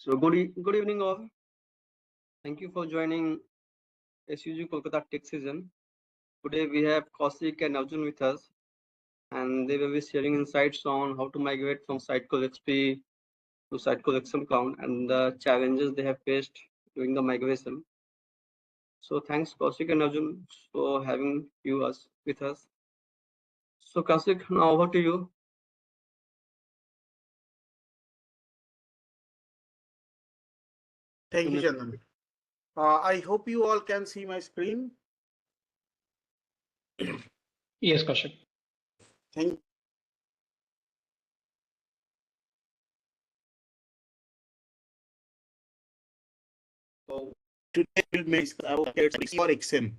Good evening all. Thank you for joining SUGKolkata Tech Season. Today we have Kaushik and Arjun with us, and they will be sharing insights on how to migrate from Sitecore XP to Sitecore XM Cloud and the challenges they have faced during the migration. So thanks Kaushik and Arjun for having with us. So Kaushik, now over to you. Thank you, Chandan. I hope you all can see my screen. Yes, Kaushik. Thank you. Today we'll make about Sitecore XM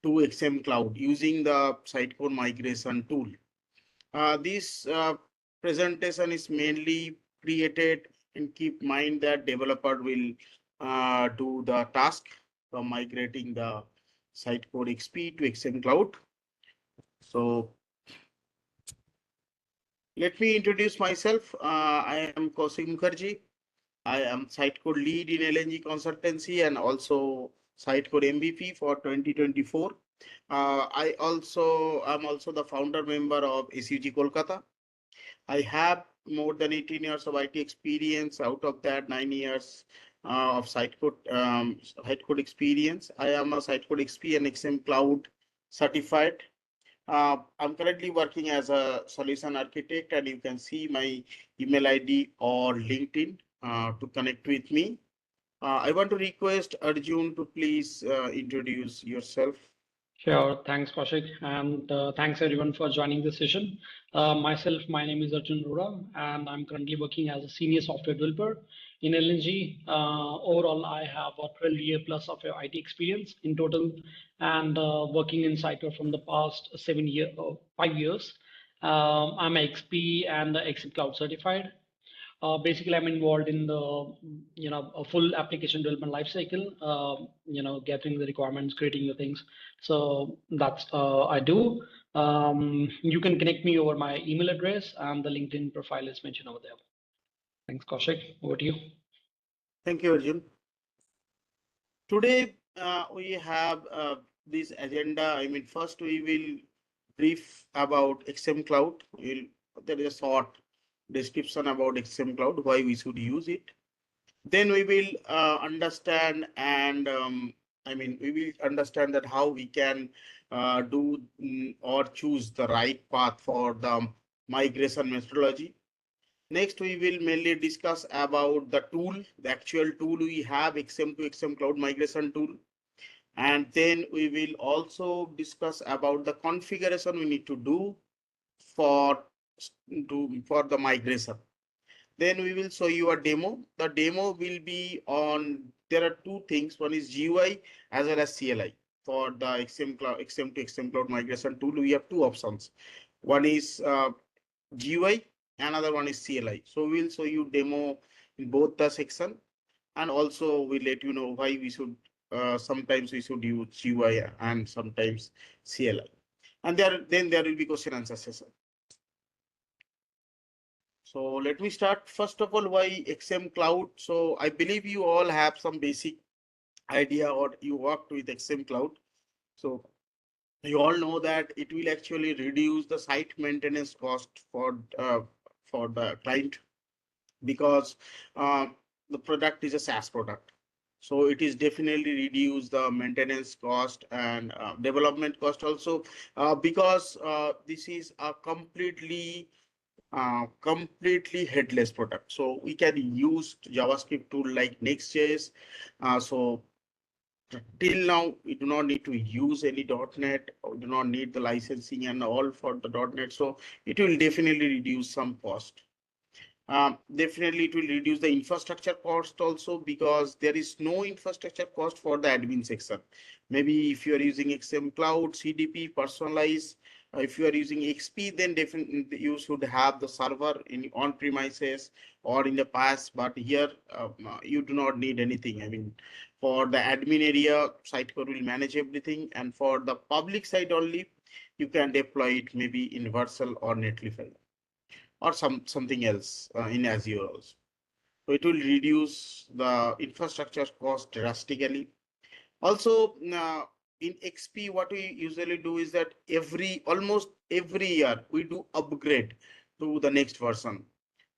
to XM Cloud using the Sitecore migration tool. This presentation is mainly created, and keep in mind that developer will do the task of migrating the Sitecore XP to XM Cloud. So let me introduce myself. I am Kaushik Mukherjee. I am Sitecore lead in LNG consultancy and also Sitecore MVP for 2024. I'm also the founder member of SUGKolkata. I have more than 18 years of IT experience. Out of that, 9 years of Sitecore experience. I am a Sitecore XP and XM Cloud certified. I'm currently working as a solution architect, and you can see my email ID or LinkedIn to connect with me. I want to request Arjun to please introduce yourself. Sure. Thanks, Kaushik. And thanks everyone for joining this session. My name is Arjun Rora, and I'm currently working as a senior software developer in LNG. Overall, I have a 12-year plus of IT experience in total, and working in Sitecore from the past 5 years. I'm XP and XM Cloud certified. Basically, I'm involved in the a full application development lifecycle. Gathering the requirements, creating the things. So that's I do. You can connect me over my email address, and the LinkedIn profile is mentioned over there. Thanks, Kaushik. Over to you. Thank you, Arjun. Today we have this agenda. First we will brief about XM Cloud. There is a short description about XM Cloud, why we should use it. Then we will understand and we will understand that how we can do or choose the right path for the migration methodology. Next, we will mainly discuss about the tool, the actual tool we have, XM to XM Cloud migration tool. And then we will also discuss about the configuration we need to do for the migration. Then we will show you a demo. The demo will be on, there are two things. One is GUI as well as CLI. For the XM to XM Cloud migration tool, we have two options. One is GUI, another one is CLI. So we'll show you demo in both the section, and also we'll let you know why we should, sometimes we should use GUI and sometimes CLI. And then there will be question answer session. So let me start. First of all, why XM Cloud? So I believe you all have some basic idea, or you worked with XM Cloud. So you all know that it will actually reduce the site maintenance cost for the client, because the product is a SaaS product. So it is definitely reduce the maintenance cost and development cost also, because this is a completely headless product. So we can use JavaScript tool like Next.js. So till now, we do not need to use any .NET, or do not need the licensing and all for the .NET. So it will definitely reduce some cost. Definitely it will reduce the infrastructure cost also, because there is no infrastructure cost for the admin section. Maybe if you are using XM Cloud, CDP, personalize. If you are using XP, then definitely you should have the server in on-premises or in the past. But here you do not need anything. For the admin area, Sitecore will manage everything, and for the public side only, you can deploy it maybe in Vercel or Netlify, or something else in Azure also. So it will reduce the infrastructure cost drastically. Also, in XP, what we usually do is that almost every year we do upgrade to the next version.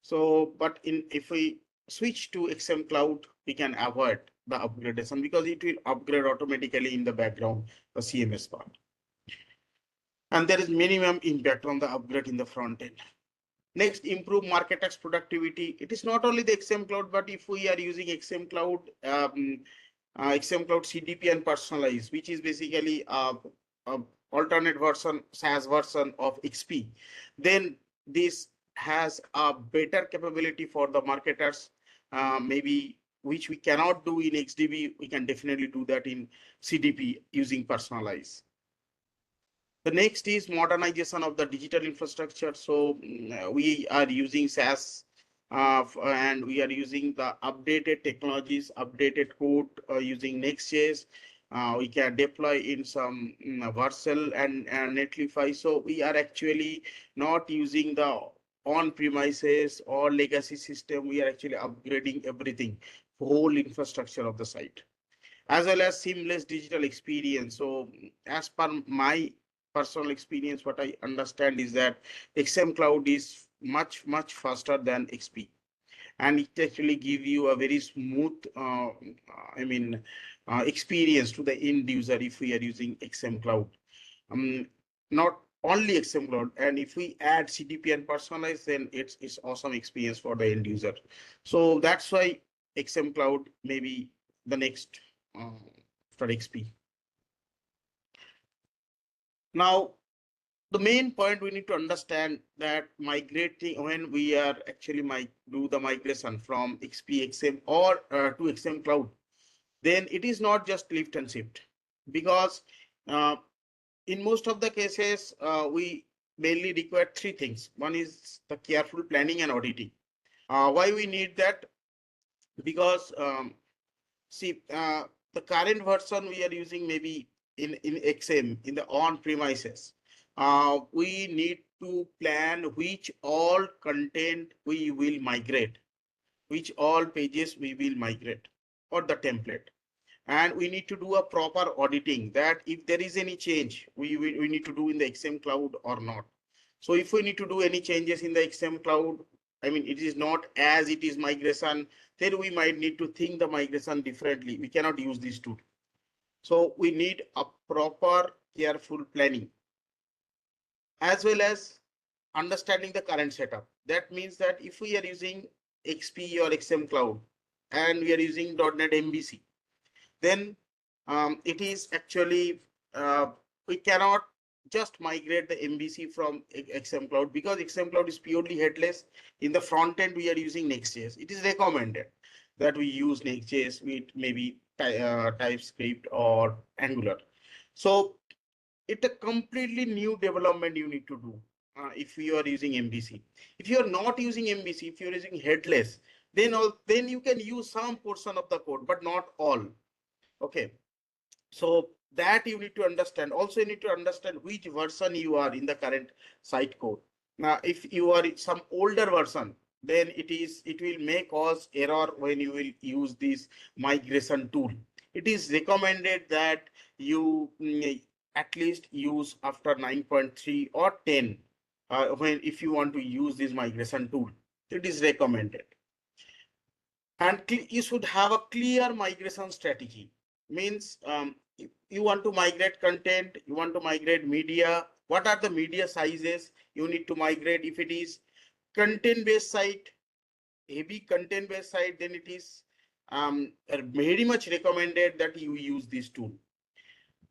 So, but if we switch to XM Cloud, we can avoid the upgradation because it will upgrade automatically in the background, the CMS part. And there is minimum impact on the upgrade in the front end. Next, improve marketers productivity. It is not only the XM Cloud, but if we are using XM Cloud, XM Cloud CDP and personalize, which is basically a alternate version, SaaS version of XP, then this has a better capability for the marketers, maybe which we cannot do in XDB. We can definitely do that in CDP using personalize. The next is modernization of the digital infrastructure. So we are using SaaS and we are using the updated technologies, updated code using Next.js. We can deploy in some Vercel and Netlify. So we are actually not using the on-premises or legacy system. We are actually upgrading everything, whole infrastructure of the site, as well as seamless digital experience. So as per my personal experience, what I understand is that XM Cloud is much faster than XP, and it actually give you a very smooth, experience to the end user if we are using XM Cloud. Not only XM Cloud, and if we add CDP and personalize, then it's awesome experience for the end user. So that's why XM Cloud may be the next after XP. Now, the main point we need to understand that migrating, when we are actually do the migration from XP XM or to XM Cloud, then it is not just lift and shift, because in most of the cases we mainly require three things. One is the careful planning and auditing. Why we need that? Because see, the current version we are using maybe in XM in the on-premises. We need to plan which all content we will migrate, which all pages we will migrate, or the template. And we need to do a proper auditing that if there is any change, we need to do in the XM Cloud or not. So if we need to do any changes in the XM Cloud, I mean, it is not as it is migration, then we might need to think the migration differently. We cannot use this tool. So we need a proper careful planning, as well as understanding the current setup. That means that if we are using XP or XM Cloud and we are using .NET MVC, then it is actually, we cannot just migrate the MVC from XM Cloud, because XM Cloud is purely headless. In the front end, we are using Next.js. It is recommended that we use Next.js with maybe TypeScript or Angular. So it's a completely new development you need to do if you are using MVC. If you are not using MVC, if you are using headless, then you can use some portion of the code, but not all. Okay, so that you need to understand. Also, you need to understand which version you are in the current site code. Now, if you are in some older version, then it will may cause error when you will use this migration tool. It is recommended that you at least use after 9.3 or 10 when if you want to use this migration tool. It is recommended. And you should have a clear migration strategy. Means you want to migrate content, you want to migrate media. What are the media sizes you need to migrate? If it is content-based site, heavy content-based site, then it is very much recommended that you use this tool.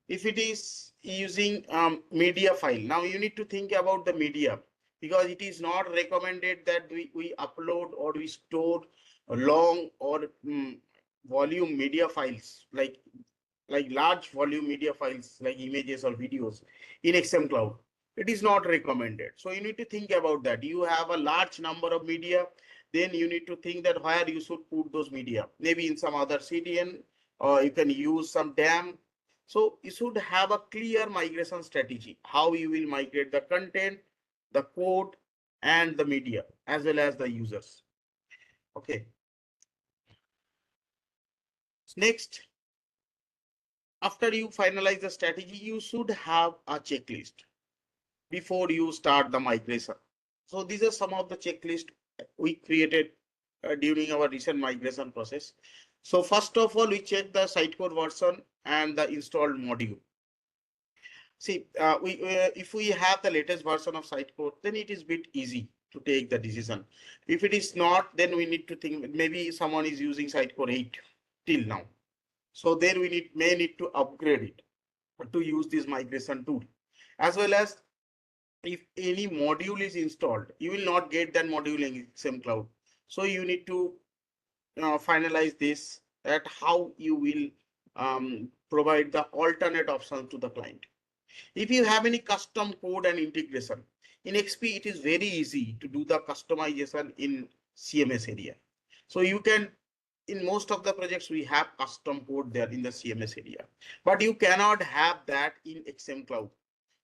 If it is using media file, now you need to think about the media, because it is not recommended that we upload or we store long or volume media files, like large volume media files like images or videos in XM Cloud. It is not recommended. So you need to think about that. You have a large number of media, then you need to think that where you should put those media, maybe in some other CDN, or you can use some DAM. So you should have a clear migration strategy, how you will migrate the content, the code, and the media, as well as the users. Okay. Next, after you finalize the strategy, you should have a checklist before you start the migration. So these are some of the checklists we created during our recent migration process. So first of all, we check the Sitecore version and the installed module. See, if we have the latest version of Sitecore, then it is a bit easy to take the decision. If it is not, then we need to think maybe someone is using Sitecore 8 till now. So there we may need to upgrade it to use this migration tool. As well as if any module is installed, you will not get that module in XM Cloud. So you need to finalize this, that how you will provide the alternate options to the client. If you have any custom code and integration, in XP, it is very easy to do the customization in CMS area. So you can, in most of the projects, we have custom code there in the CMS area, but you cannot have that in XM Cloud.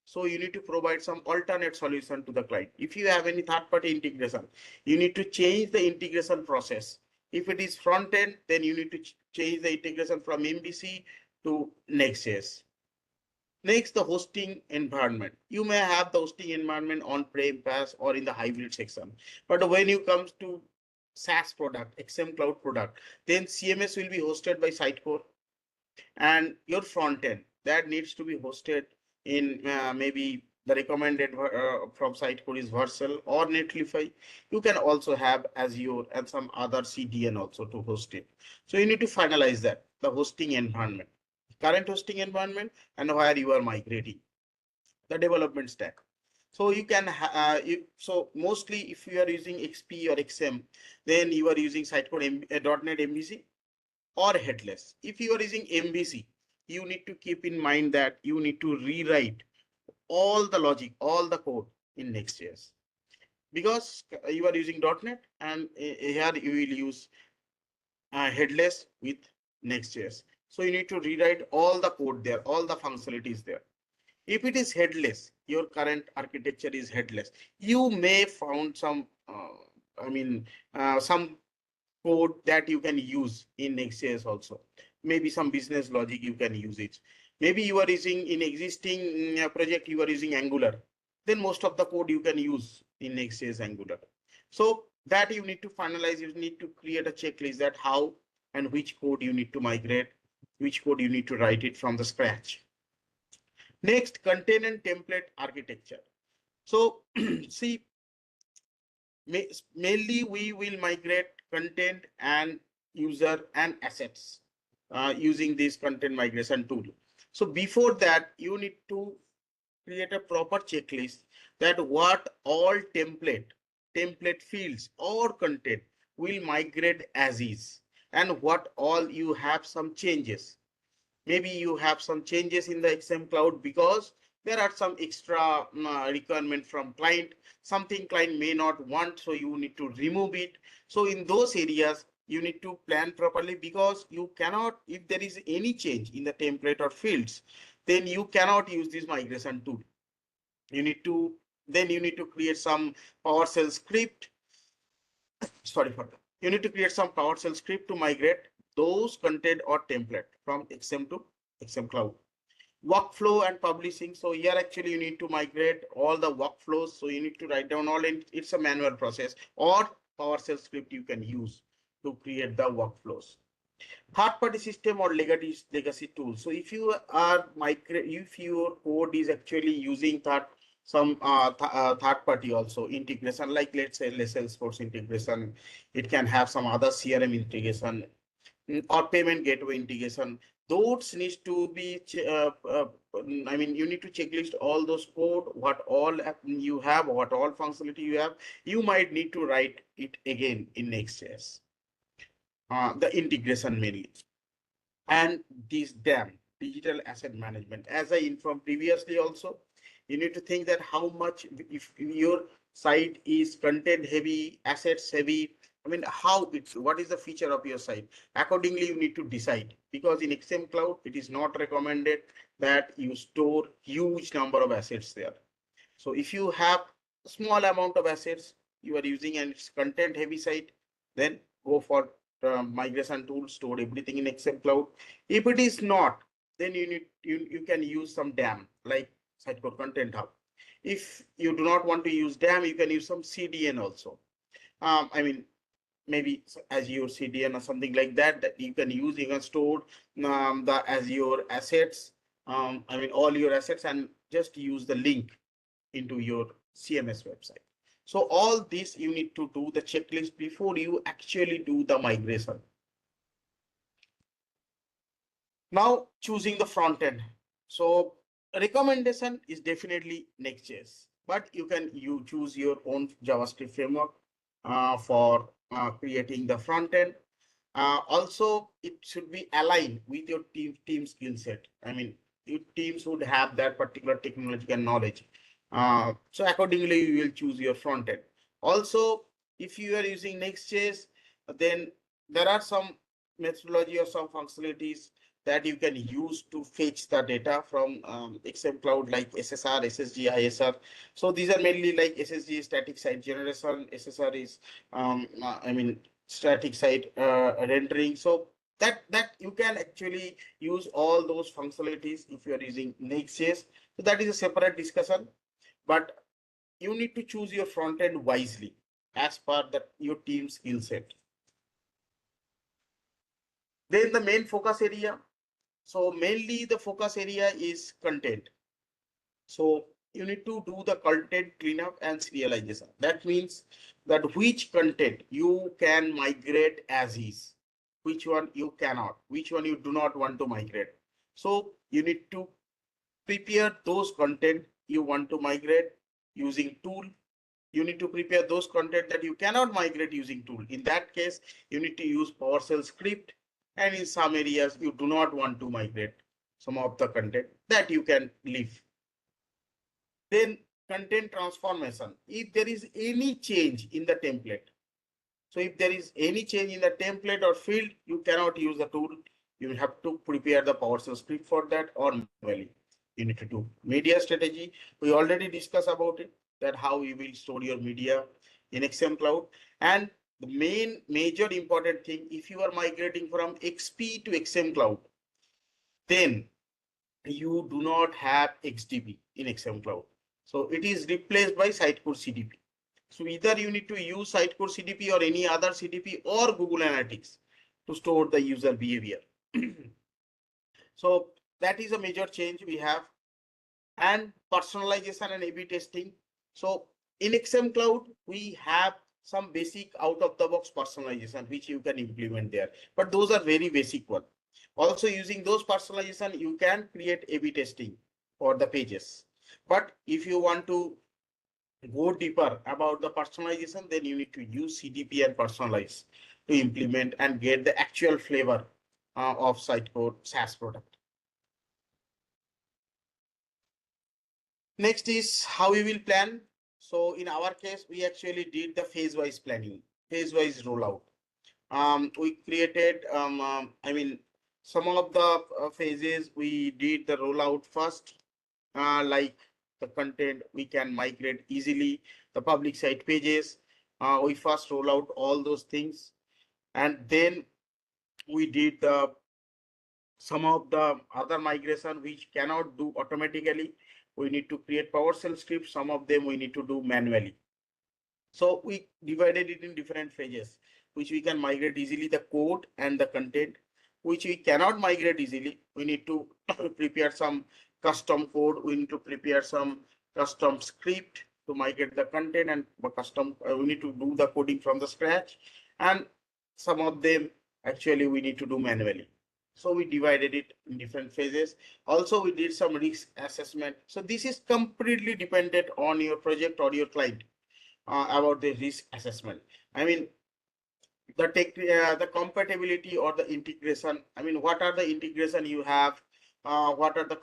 So you need to provide some alternate solution to the client. If you have any third-party integration, you need to change the integration process. If it is front end, then you need to change the integration from MVC to Next.js. Next, the hosting environment. You may have the hosting environment on-prem, PaaS, or in the hybrid section. But when you come to SaaS product, XM Cloud product, then CMS will be hosted by Sitecore, and your front end that needs to be hosted in maybe the recommended from Sitecore is Vercel or Netlify. You can also have Azure and some other CDN also to host it. So you need to finalize that, the hosting environment, current hosting environment, and where you are migrating, the development stack. So you can so mostly if you are using XP or XM, then you are using Sitecore .NET MVC or headless. If you are using MVC, you need to keep in mind that you need to rewrite all the logic, all the code in Next.js, because you are using .NET, and here you will use headless with Next.js. So you need to rewrite all the code there, all the functionalities there. If it is headless, your current architecture is headless, you may found some, some code that you can use in Next.js also. Maybe some business logic you can use it. Maybe you are using in existing project, you are using Angular. Then most of the code you can use in Next.js Angular. So that you need to finalize, you need to create a checklist that how and which code you need to migrate, which code you need to write it from the scratch. Next, content and template architecture. So see, mainly we will migrate content and user and assets using this content migration tool. So before that, you need to create a proper checklist that what all template fields or content will migrate as is, and what all you have some changes. Maybe you have some changes in the XM Cloud because there are some extra requirement from client, something client may not want, so you need to remove it. So in those areas, you need to plan properly, because you cannot, if there is any change in the template or fields, then you cannot use this migration tool. You need to, then you need to create some PowerShell script. Sorry for that. You need to create some PowerShell script to migrate those content or template from XM to XM Cloud. Workflow and publishing. So here actually you need to migrate all the workflows. So you need to write down all, and it's a manual process, or PowerShell script you can use to create the workflows. Third-party system or legacy tools. So if you are if your code is actually using some third party also integration, like let's say Salesforce integration, it can have some other CRM integration, or payment gateway integration. Those needs to be, you need to checklist all those code, what all you have, what all functionality you have. You might need to write it again in Next.js. The integration mainly. And this DAM, digital asset management, as I informed previously also, you need to think that how much, if your site is content heavy, assets heavy, what is the feature of your site? Accordingly, you need to decide, because in XM Cloud, it is not recommended that you store huge number of assets there. So if you have a small amount of assets you are using and it's content heavy site, then go for migration tool stored everything in XM Cloud. If it is not, then you can use some DAM like Sitecore Content Hub. If you do not want to use DAM, you can use some CDN also. I mean, maybe Azure CDN or something like that, that you can use. You can store the Azure assets, I mean, all your assets, and just use the link into your CMS website. So all this you need to do the checklist before you actually do the migration. Now choosing the front end. So recommendation is definitely Next.js, but you choose your own JavaScript framework for creating the front end. Also, it should be aligned with your team skill set. I mean, your teams would have that particular technological knowledge. So accordingly, you will choose your front end. Also, if you are using Next.js, then there are some methodology or some functionalities that you can use to fetch the data from XM Cloud, like SSR, SSG, ISR. So these are mainly like SSG, static site generation. SSR is, I mean, static site rendering. So that you can actually use all those functionalities if you are using Next.js. So that is a separate discussion, but you need to choose your front end wisely as per your team skill set. Then the main focus area. So mainly the focus area is content. So you need to do the content cleanup and serialization. That means that which content you can migrate as is, which one you cannot, which one you do not want to migrate. So you need to prepare those content you want to migrate using tool. You need to prepare those content that you cannot migrate using tool. In that case, you need to use PowerShell script. And in some areas, you do not want to migrate some of the content that you can leave. Then content transformation. If there is any change in the template, so if there is any change in the template or field, you cannot use the tool. You have to prepare the PowerShell script for that, or manually. You need to do media strategy. We already discussed about it, that how you will store your media in XM Cloud. And the major important thing, if you are migrating from XP to XM Cloud, then you do not have XDB in XM Cloud. So it is replaced by Sitecore CDP. So either you need to use Sitecore CDP or any other CDP or Google Analytics to store the user behavior. So that is a major change we have. And personalization and A/B testing. So in XM Cloud, we have some basic out-of-the-box personalization which you can implement there, but those are very basic one. Also, using those personalization, you can create A/B testing for the pages. But if you want to go deeper about the personalization, then you need to use CDP and personalize to implement and get the actual flavor of Sitecore SaaS product. Next is how we will plan. So in our case, we actually did the phase-wise planning, phase-wise rollout. We created, I mean, some of the phases we did the rollout first, like the content we can migrate easily, the public site pages. We first roll out all those things, and then we did some of the other migration which cannot do automatically. We need to create PowerShell scripts. Some of them we need to do manually. So we divided it in different phases, which we can migrate easily, the code and the content. Which we cannot migrate easily, we need to prepare some custom code. We need to prepare some custom script to migrate the content, and we need to do the coding from the scratch. And some of them actually we need to do manually. So we divided it in different phases. Also, we did some risk assessment. So this is completely dependent on your project or your client about the risk assessment. I mean, the compatibility or the integration. I mean, what are the integration you have? What are the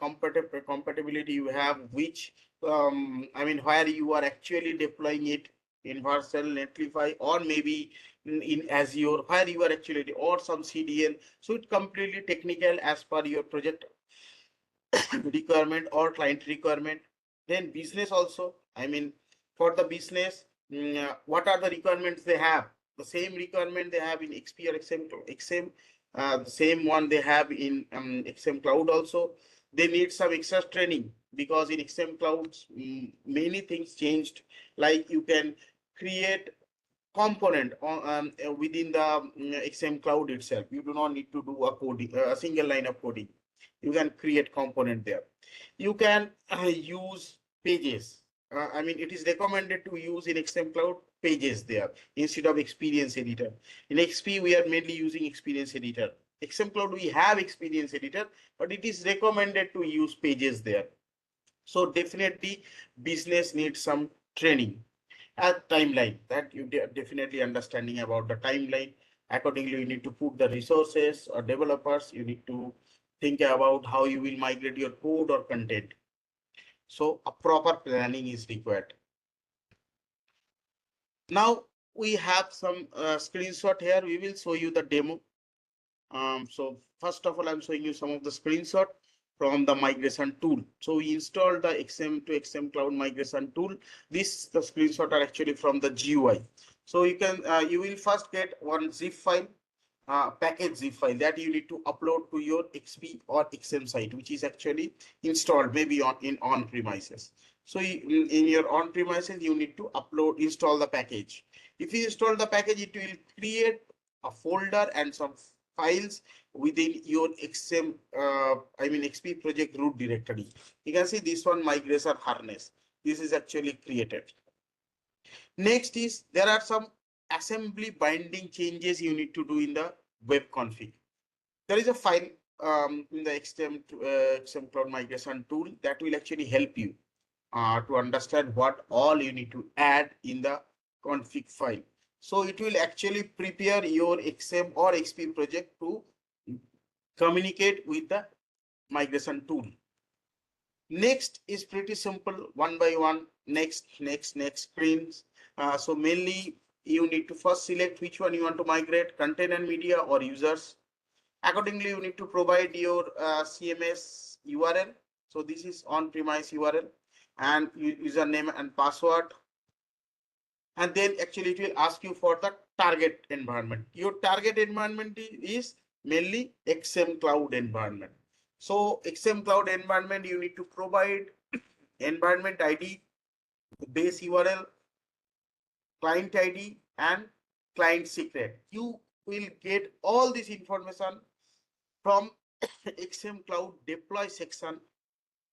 compatibility you have? Which I mean, where you are actually deploying it in Vercel, Netlify, or maybe in Azure, where you are actually, or some CDN. So it's completely technical as per your project requirement or client requirement. Then business also. I mean, for the business, what are the requirements they have? the same requirement they have in XP or XM, the same one they have in XM Cloud also. They need some extra training because in XM Clouds, many things changed. Like you can create component on within the XM Cloud itself. You do not need to do a coding, a single line of coding. You can create component there. You can use pages. I mean, it is recommended to use in XM Cloud pages there instead of Experience Editor. In XP, we are mainly using Experience Editor. XM Cloud, we have Experience Editor, but it is recommended to use pages there. So definitely, business needs some training. At timeline, that you definitely understanding about the timeline. Accordingly, you need to put the resources or developers. You need to think about how you will migrate your code or content. So a proper planning is required. Now we have some screenshot here. We will show you the demo. So first of all, I'm showing you some of the screenshot from the migration tool. So we installed the XM to XM Cloud migration tool. The screenshot are actually from the GUI. So you can you will first get one zip file, package zip file that you need to upload to your XP or XM site, which is actually installed maybe on premises. So in your on premises, you need to install the package. If you install the package, it will create a folder and some files within your XM, XP project root directory. You can see this one, migration harness. This is actually created. Next is there are some assembly binding changes you need to do in the web config. There is a file in the XM Cloud migration tool that will actually help you to understand what all you need to add in the config file. So it will actually prepare your XM or XP project to communicate with the migration tool. Next is pretty simple, one by one, next screens. So mainly you need to first select which one you want to migrate, content and media or users. Accordingly, you need to provide your CMS URL. So this is on-premise URL and username and password. And then actually it will ask you for the target environment. Your target environment is mainly XM Cloud environment. So XM Cloud environment, you need to provide environment ID, base URL, client ID, and client secret. You will get all this information from XM Cloud deploy section,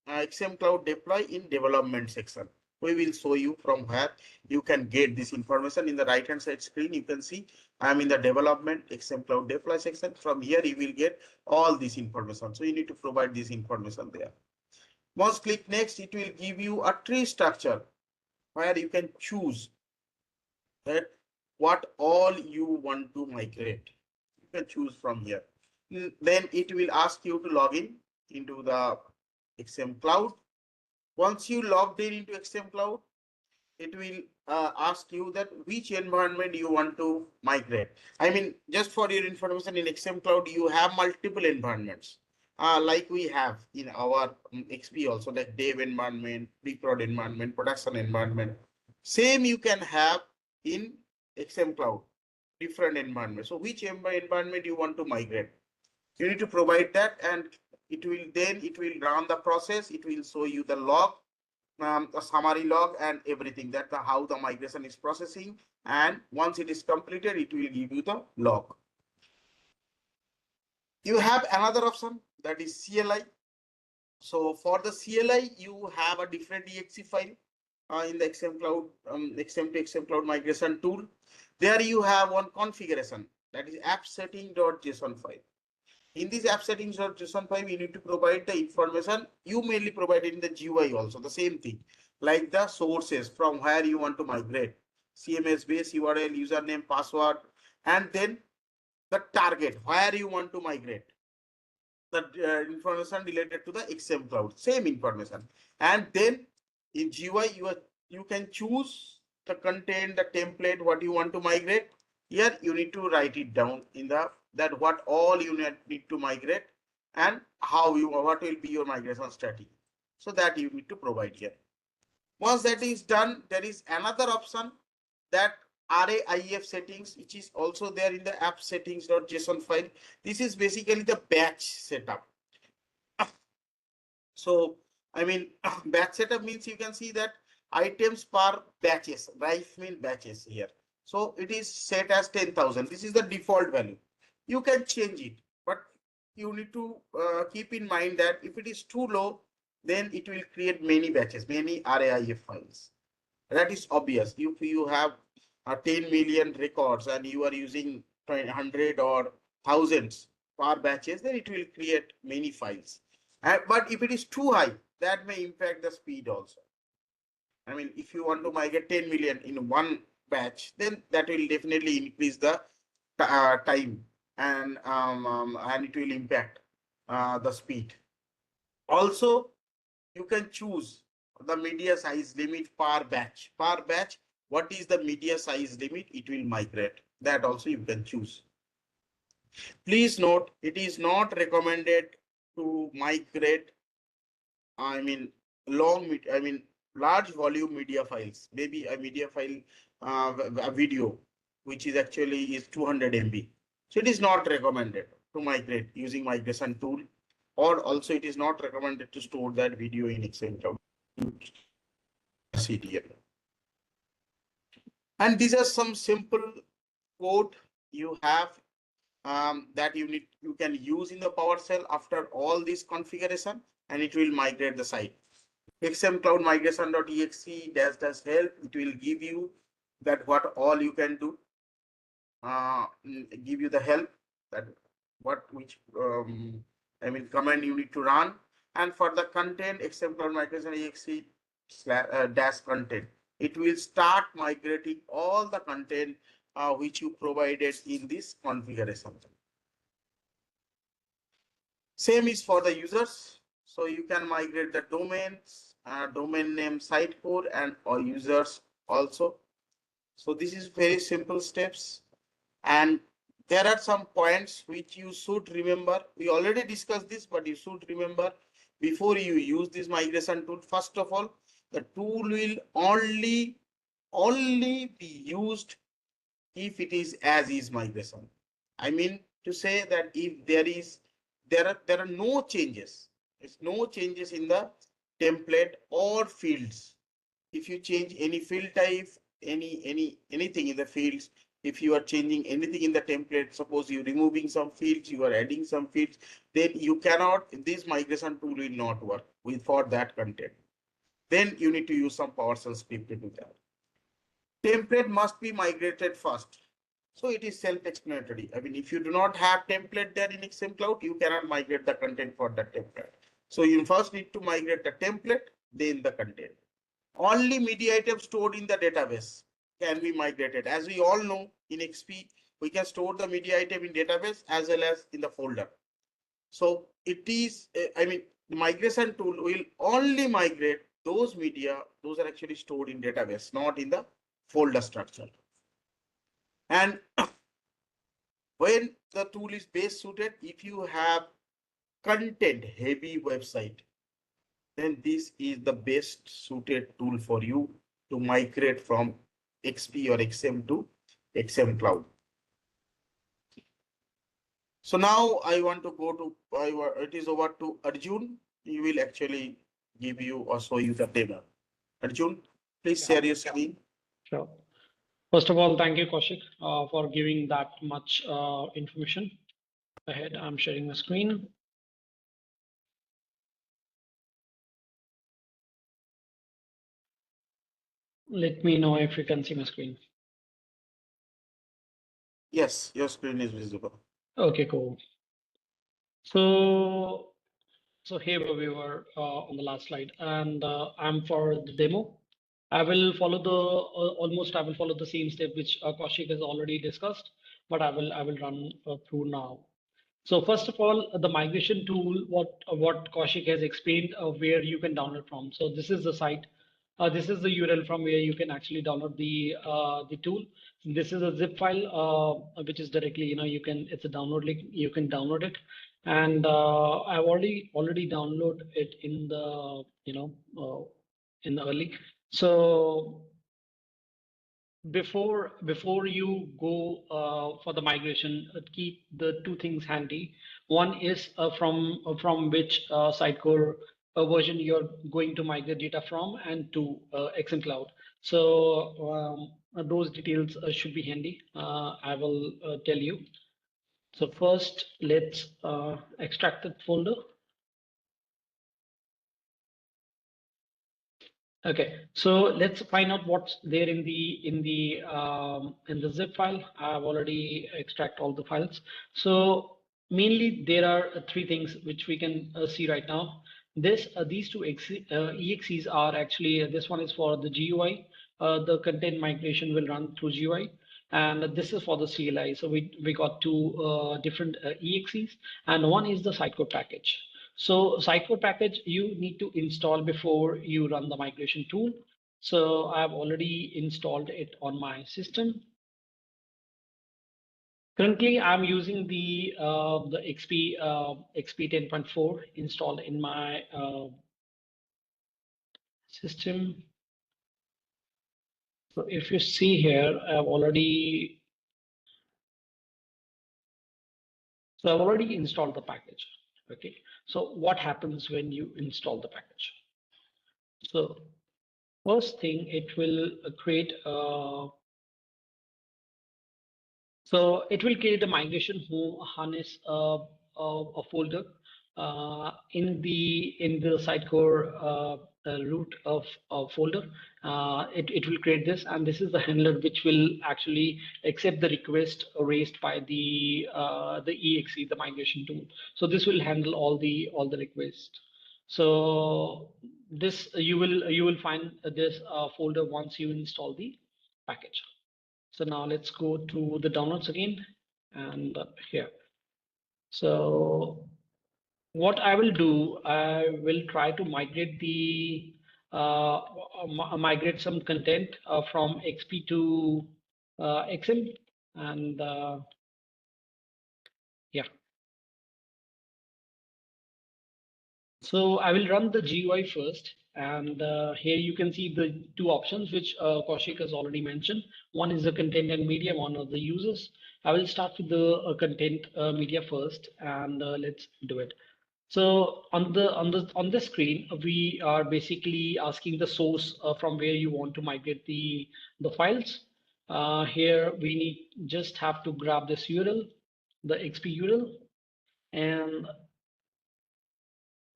XM Cloud deploy in development section. We will show you from where you can get this information. In the right hand side screen, you can see I'm in the development XM Cloud deploy section. From here, you will get all this information. So you need to provide this information there. Once click next, it will give you a tree structure where you can choose that what all you want to migrate. You can choose from here. Then it will ask you to log in into the XM Cloud. Once you logged in into XM Cloud, it will ask you that which environment you want to migrate. I mean, just for your information, in XM Cloud, you have multiple environments. Like we have in our XP also, like dev environment, pre-prod environment, production environment. Same you can have in XM Cloud, different environments. So which environment you want to migrate? You need to provide that, and it will run the process. It will show you the log, a summary log and everything, that how the migration is processing. And once it is completed, it will give you the log. You have another option, that is CLI. So for the CLI, you have a different exe file in the XM Cloud, XM to XM Cloud migration tool. There you have one configuration, that is app setting.json file. In this app settings.json file, you need to provide the information you mainly provided in the GUI also, the same thing, like the sources from where you want to migrate, CMS base URL, username, password, and then the target where you want to migrate, the information related to the XM Cloud, same information. And then in GUI, you can choose the content, the template, what you want to migrate. Here you need to write it down in the that what all you need to migrate and what will be your migration strategy. So that you need to provide here. Once that is done, there is another option that RAIF settings, which is also there in the app settings.json file. This is basically the batch setup. So, I mean, batch setup means you can see that items per batches, RAIF mean batches here. So it is set as 10,000. This is the default value. You can change it, but you need to keep in mind that if it is too low, then it will create many batches, many RAIF files. That is obvious. If you have 10 million records and you are using 100 or thousands per batches, then it will create many files. But if it is too high, that may impact the speed also. I mean, if you want to migrate 10 million in one batch, then that will definitely increase the time and it will impact the speed. Also, you can choose the media size limit per batch. Per batch, what is the media size limit? It will migrate. That also you can choose. Please note, it is not recommended to migrate, I mean, large volume media files, maybe a media file, a video, which is actually is 200 MB. So it is not recommended to migrate using migration tool, or also it is not recommended to store that video in Excel cloud. CDL. And these are some simple code you have that you can use in the PowerShell after all this configuration, and it will migrate the site. XM Cloud Migration.exe does help. It will give you that what all you can do. Give you the help that which command you need to run. And for the content, XM Cloud Migration.exe dash content, it will start migrating all the content which you provided in this configuration. Same is for the users. So you can migrate the domains, domain name Sitecore, and or users also. So this is very simple steps. And there are some points which you should remember. We already discussed this, but you should remember before you use this migration tool. First of all, the tool will only be used if it is as is migration. I mean to say that if there are no changes, it's no changes in the template or fields. If you change any field type, anything in the fields, if you are changing anything in the template, suppose you're removing some fields, you are adding some fields, then you cannot, this migration tool will not work for that content. Then you need to use some PowerShell script to do that. Template must be migrated first. So it is self-explanatory. I mean, if you do not have template there in XM Cloud, you cannot migrate the content for that template. So you first need to migrate the template, then the content. Only media items stored in the database can be migrated. As we all know, in XP, we can store the media item in database as well as in the folder. So it is, the migration tool will only migrate those media, those are actually stored in database, not in the folder structure. And when the tool is best suited, if you have content heavy website, then this is the best suited tool for you to migrate from XP or XM to XM Cloud. So now I want to go to, it is over to Arjun. He will actually give you or show you the demo. Arjun, please share your screen. Sure. First of all, thank you, Kaushik, for giving that much information. Ahead, I'm sharing the screen. Let me know if you can see my screen. Yes, your screen is visible. Okay, cool. So here we were on the last slide, and I'm for the demo. I will follow I will follow the same step which Kaushik has already discussed, but I will run through now. So first of all, the migration tool, what Kaushik has explained, where you can download from. So this is the site. This is the URL from where you can actually download the tool. This is a zip file, which is directly, it's a download link. You can download it, and I've already downloaded it in the in the early. So before you go for the migration, keep the two things handy. One is from which Sitecore version you're going to migrate data from, and two, XM Cloud. So those details should be handy. I will tell you. So first, let's extract that folder. Okay, so let's find out what's there in the zip file. I've already extract all the files. So mainly there are three things which we can see right now. These two exes are actually, this one is for the GUI. The content migration will run through GUI, and this is for the CLI. So we got two different exes, and one is the Sitecore package. So Sitecore package you need to install before you run the migration tool. So I've already installed it on my system. Currently, I'm using the XP 10.4 installed in my system. So if you see here, I've already installed the package. Okay, so what happens when you install the package? So first thing, it will create so it will create a migration harness a folder in the Sitecore root of folder. It will create this, and this is the handler which will actually accept the request raised by the exe, the migration tool. So this will handle all the requests. So this you will find this folder once you install the package. So now let's go to the downloads again, and here. So what I will do, I will try to migrate migrate some content from XP to XM, and yeah. So I will run the GUI first, and here you can see the two options which Kaushik has already mentioned. One is the content and media, one of the users. I will start with the content media first, and let's do it. So on the screen, we are basically asking the source from where you want to migrate the files. Here we need just have to grab this URL, the XP URL, and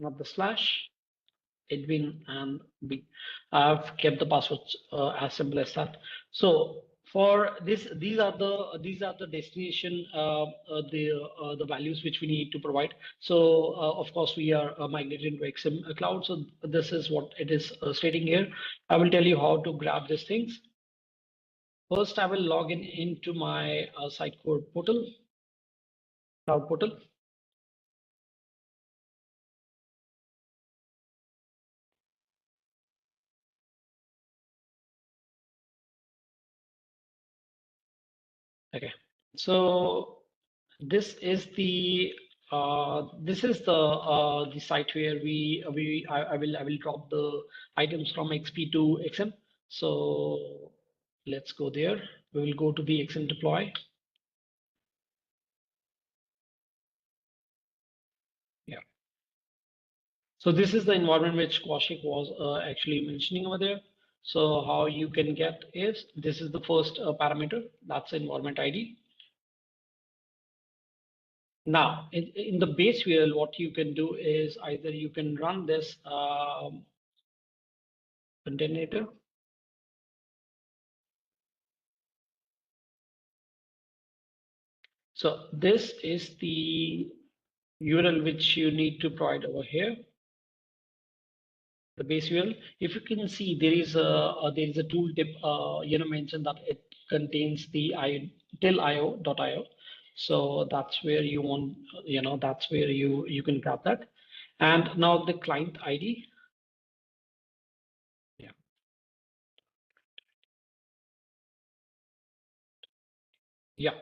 not the slash. Admin and B. I've kept the passwords as simple as that. So for this, these are the destination, the values which we need to provide. So of course we are migrating to XM cloud. So this is what it is stating here. I will tell you how to grab these things. First, I will log in into my Sitecore portal, cloud portal. Okay, so this is the site where I will drop the items from XP to XM. So let's go there. We will go to the XM deploy. Yeah. So this is the environment which Kaushik was actually mentioning over there. So how you can get is, this is the first parameter, that's the environment ID. Now, in the base URL, what you can do is either you can run this container. So this is the URL which you need to provide over here. The base URL. If you can see, there is a tooltip mentioned that it contains the till.io. So that's where you want, that's where you can grab that. And now the client ID. Yeah. Yeah.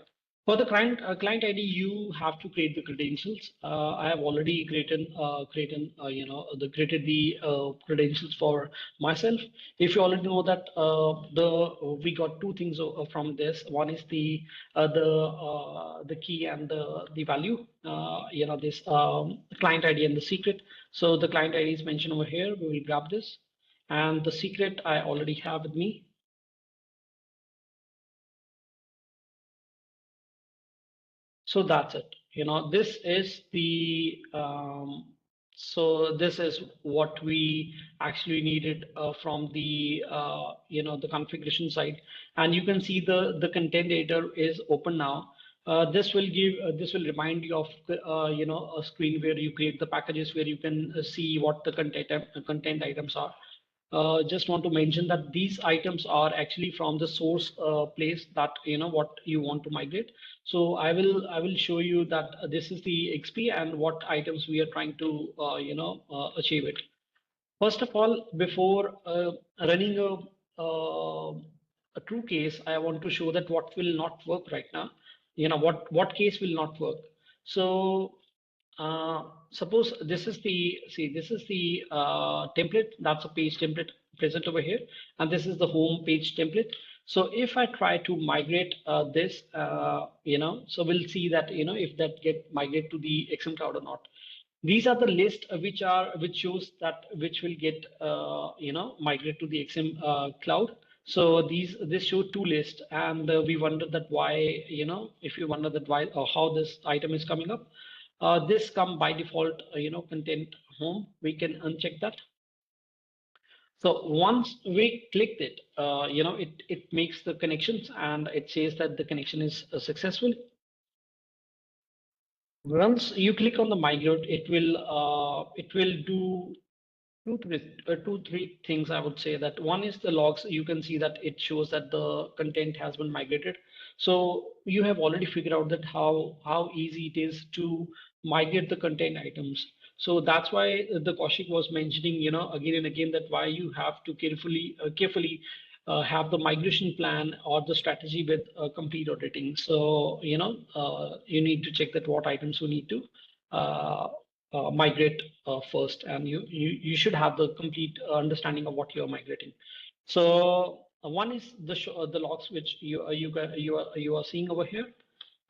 For the client ID, you have to create the credentials. I have already created created the credentials for myself. If you already know that we got two things from this. One is the key and the value. This client ID and the secret. So the client ID is mentioned over here. We will grab this, and the secret I already have with me. So that's it. This is the so this is what we actually needed from the the configuration side, and you can see the content editor is open now. This will remind you of a screen where you create the packages, where you can see what the content items are. Just want to mention that these items are actually from the source place that what you want to migrate. So I will show you that this is the XP and what items we are trying to achieve it. First of all, before running a true case, I want to show that what will not work right now. What case will not work. So suppose this is the template. That's a page template present over here, and this is the home page template. So if I try to migrate this, so we'll see that if that get migrated to the XM cloud or not. These are the list which shows that which will get migrate to the XM cloud. So this show two lists, and we wonder that why if you wonder that why or how this item is coming up. This come by default, content home. We can uncheck that. So once we clicked it, it makes the connections and it says that the connection is successful. Once you click on the migrate, it will do two, three things. I would say that one is the logs. You can see that it shows that the content has been migrated. So you have already figured out that how easy it is to migrate the content items. So that's why the Kaushik was mentioning, again and again, that why you have to carefully have the migration plan or the strategy with complete auditing. So you need to check that what items you need to migrate first, and you should have the complete understanding of what you're migrating. So one is the logs which you are seeing over here,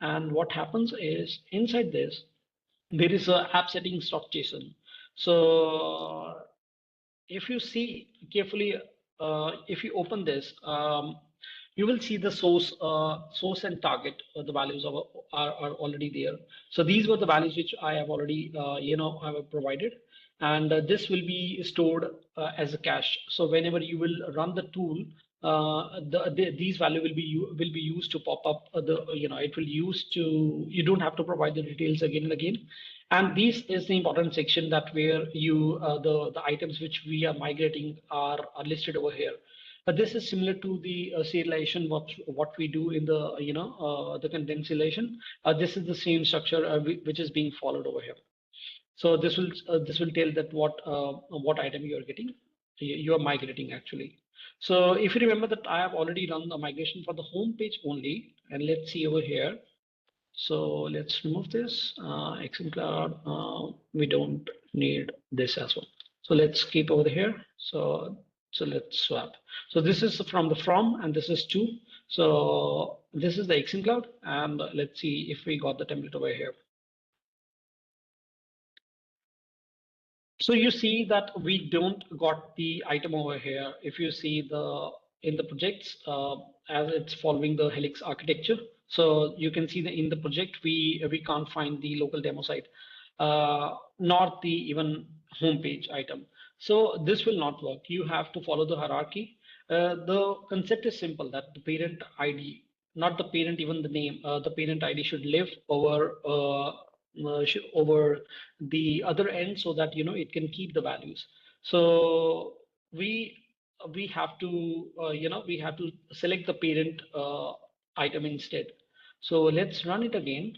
and what happens is inside this there is a app settings.json. So if you see carefully, if you open this, you will see the source and target. The values are already there. So these were the values which I have already I have provided, and this will be stored as a cache. So whenever you will run the tool, these value will be used to pop up it will use to, you don't have to provide the details again and again. And this is the important section that where you the items which we are migrating are listed over here. But this is similar to the serialization what we do in the the content serialization. This is the same structure which is being followed over here. So this will tell that what item you are getting, you are migrating actually. So if you remember that I have already done the migration for the home page only, and let's see over here. So let's remove this XM Cloud. We don't need this as well. So let's keep over here. So let's swap. So this is from, and this is to. So this is the XM Cloud, and let's see if we got the template over here. So you see that we don't got the item over here. If you see in the projects, as it's following the Helix architecture. So you can see that in the project, we can't find the local demo site, not the even homepage item. So this will not work. You have to follow the hierarchy. The concept is simple, that the parent ID, not the parent, even the name, the parent ID should live over the other end, so that it can keep the values. So we have to we have to select the parent item instead. So let's run it again.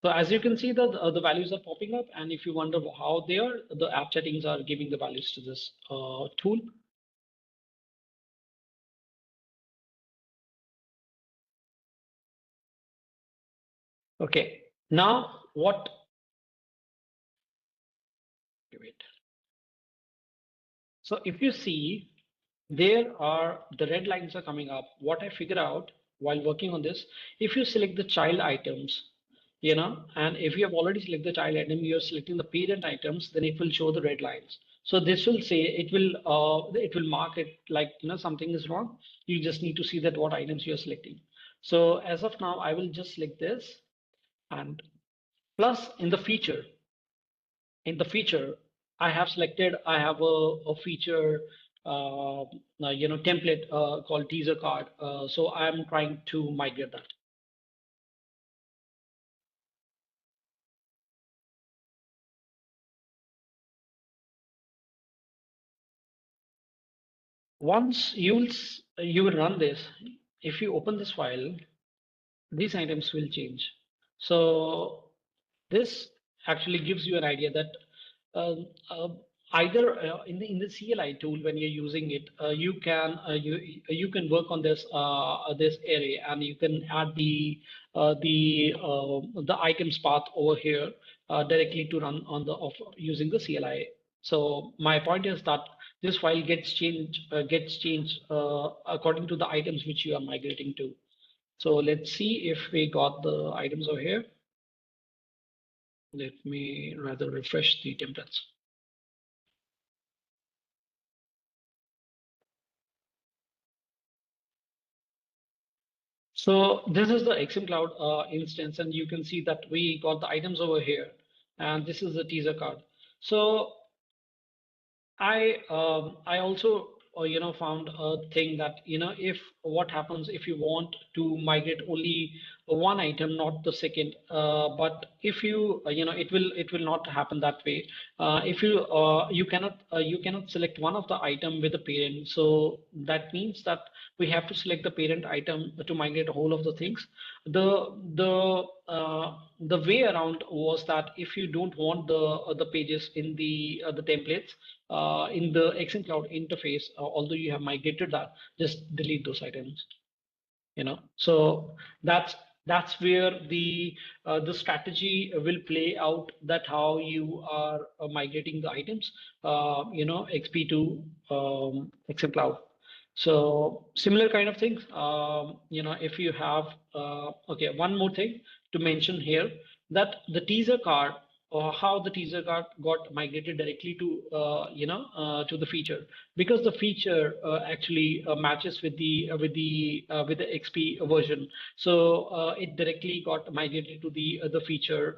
So as you can see, the values are popping up, and if you wonder how they are, the app settings are giving the values to this tool. Okay, now what? Wait. So if you see, there are the red lines are coming up. What I figure out while working on this, if you select the child items, and if you have already selected the child item, you're selecting the parent items, then it will show the red lines. So this will say it will mark it like something is wrong. You just need to see that what items you're selecting. So as of now, I will just select this, and plus in the feature, I have selected, I have a feature, template called teaser card. So I'm trying to migrate that. Once you will run this, if you open this file, these items will change. So this actually gives you an idea that uh, uh, either in the CLI tool when you're using it, you can work on this array, and you can add the items path over here directly to run on using the CLI. So my point is that this file gets changed according to the items which you are migrating to. So let's see if we got the items over here. Let me rather refresh the templates. So this is the XM Cloud instance, and you can see that we got the items over here, and this is the teaser card. So I also found a thing that if what happens if you want to migrate only one item, not the second, but if you it will not happen that way. If you cannot select one of the item with the parent, so that means that we have to select the parent item to migrate all of the things. The way around was that if you don't want the pages in the templates in the XM Cloud interface, although you have migrated that, just delete those items. So that's where the strategy will play out, that how you are migrating the items, XP to XM Cloud. So similar kind of things. If you have okay, one more thing to mention here, that the teaser card, or how the teaser card got migrated directly to to the feature, because the feature actually matches with the XP version. So it directly got migrated to the feature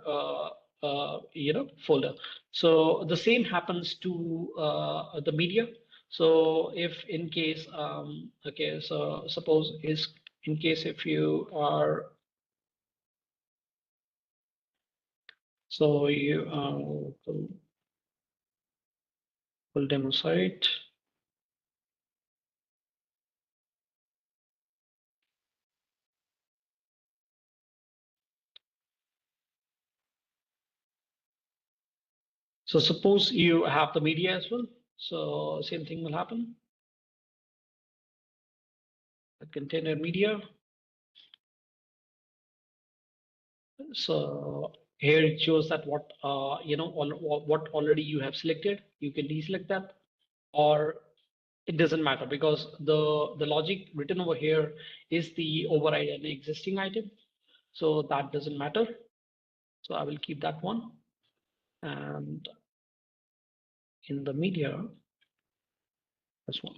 folder. So the same happens to the media. So if in case okay, so suppose is in case if you are, so you full demo site. So suppose you have the media as well. So same thing will happen. The container media. So here it shows that what what already you have selected. You can deselect that, or it doesn't matter, because the logic written over here is the override an existing item. So that doesn't matter. So I will keep that one. And in the media, this one.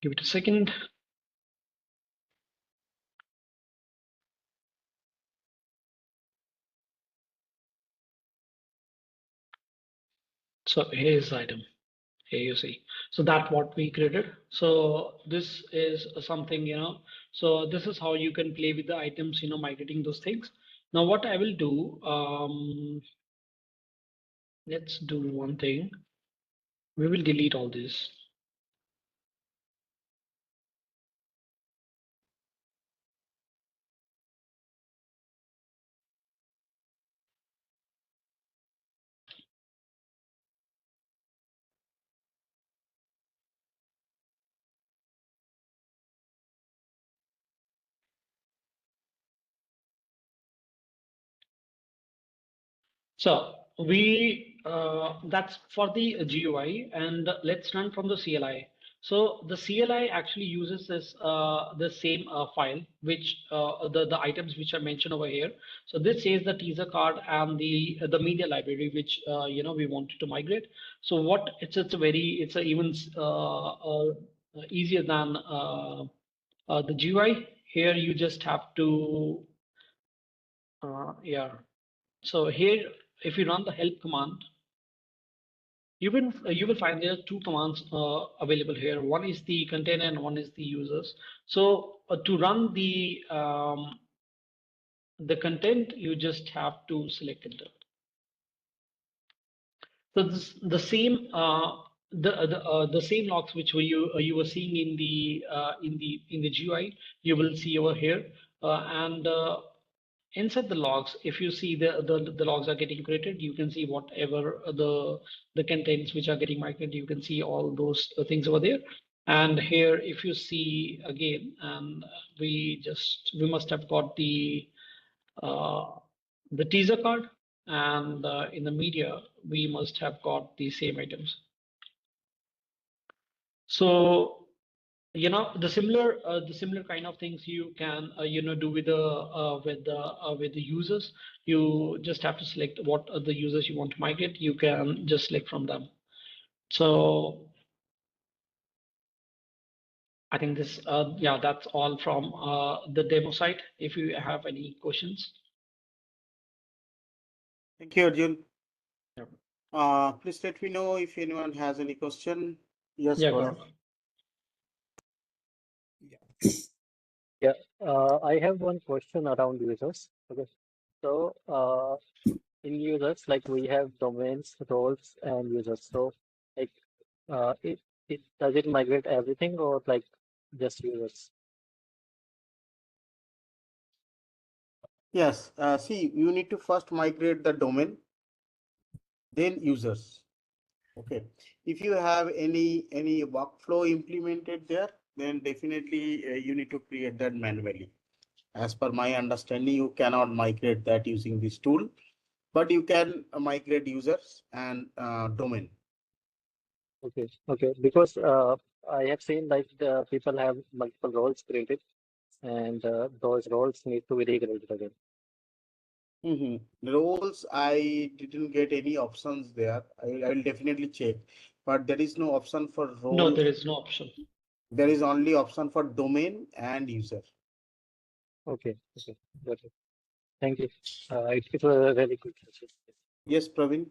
Give it a second. So here's the item. Here you see. So that what we created. So this is something, so this is how you can play with the items, migrating those things. Now what I will do, let's do one thing. We will delete all this. So that's for the GUI, and let's run from the CLI. So the CLI actually uses this the same file, which the items which are mentioned over here. So this says the teaser card and the media library, which we wanted to migrate. So what it's a even easier than the GUI. Here you just have to yeah. So here, if you run the help command, you will find there are two commands available here. One is the container and one is the users. So to run the content, you just have to select content. So the same the same logs which you were seeing in the GUI, you will see over here, and inside the logs, if you see the logs are getting created, you can see whatever the contents which are getting migrated, you can see all those things over there. And here, if you see again, and we must have got uh, the teaser card, and in the media, we must have got the same items. So the similar kind of things you can do with the users. You just have to select what are the users you want to migrate. You can just select from them. So I think this that's all from the demo site. If you have any questions. Thank you, Arjun. Yeah. Please let me know if anyone has any question. Yes, Yeah, Gaurav. Gaurav. Yeah, I have one question around users. Okay, so in users, like we have domains, roles, and users. So, like, it does it migrate everything or like just users? Yes. See, you need to first migrate the domain, then users. Okay. If you have any workflow implemented there, then definitely you need to create that manually. As per my understanding, you cannot migrate that using this tool, but you can migrate users and domain. Okay, okay, because I have seen like the people have multiple roles created, and those roles need to be recreated again. Roles, I didn't get any options there. I will definitely check, but there is no option for No, role. there is no option. There is only option for domain and user. Okay, okay, got it. Thank you. It was a very good session. Yes, Praveen.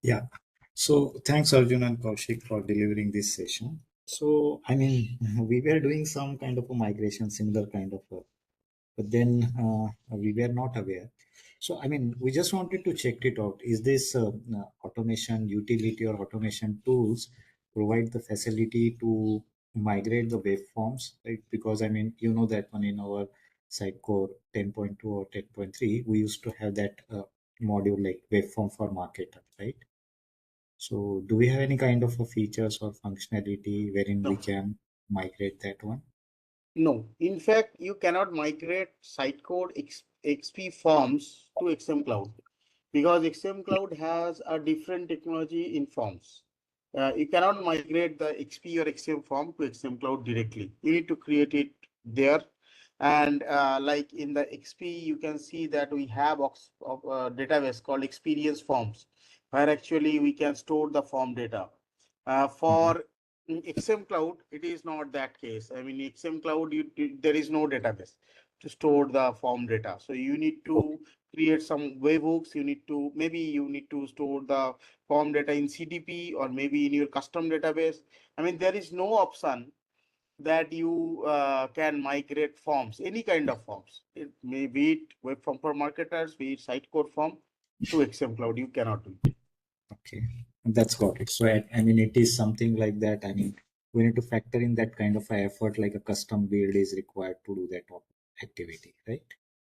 Yeah. So thanks, Arjun and Kaushik, for delivering this session. So, I mean, we were doing some kind of a migration, similar kind of work, but then we were not aware. So, I mean, we just wanted to check it out. Is this automation utility or automation tools provide the facility to migrate the waveforms, right? Because, I mean, you know that one in our Sitecore 10.2 or 10.3, we used to have that module like waveform for marketer, right? So do we have any kind of a features or functionality wherein we No, can migrate that one? no. In fact, you cannot migrate Sitecore XP forms to XM Cloud because XM Cloud has a different technology in forms. You cannot migrate the XP or XM form to XM Cloud directly. You need to create it there. And like in the XP, you can see that we have database called experience forms, where actually we can store the form data. Mhm. For XM Cloud, it is not that case. I mean, XM Cloud, there is no database to store the form data. So you need Okay. to create some webhooks. Maybe you need to store the form data in CDP or maybe in your custom database. I mean, there is no option that you can migrate forms, any kind of forms. It may be it web form for marketers, be it Sitecore form to XM Cloud. You cannot do it. Okay. That's got it. So I mean, it is something like that. I mean, we need to factor in that kind of a effort, like a custom build is required to do that activity, right?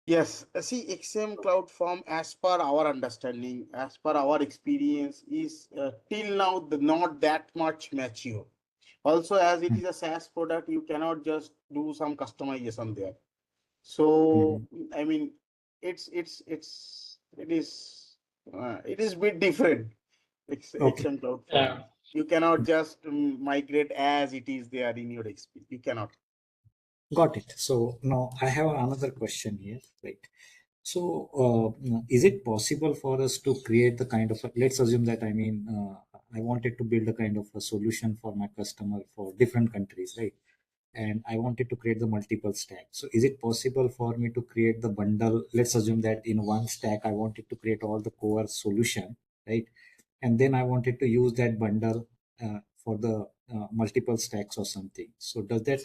Yes, see, XM Cloud Form, as per our understanding, as per our experience, is till now not that much mature. Also, as it Mm-hmm. is a SaaS product, you cannot just do some customization there. So, I mean, it is It is bit different. Okay. XM Cloud Yeah. format. You cannot just migrate as it is there in your XP. You cannot. Got it. So now I have another question here, right? So is it possible for us to create the kind of let's assume that I wanted to build a kind of a solution for my customer for different countries, right? And I wanted to create the multiple stack. So is it possible for me to create the bundle? Let's assume that in one stack I wanted to create all the core solution, right? And then I wanted to use that bundle for the multiple stacks or something. So does that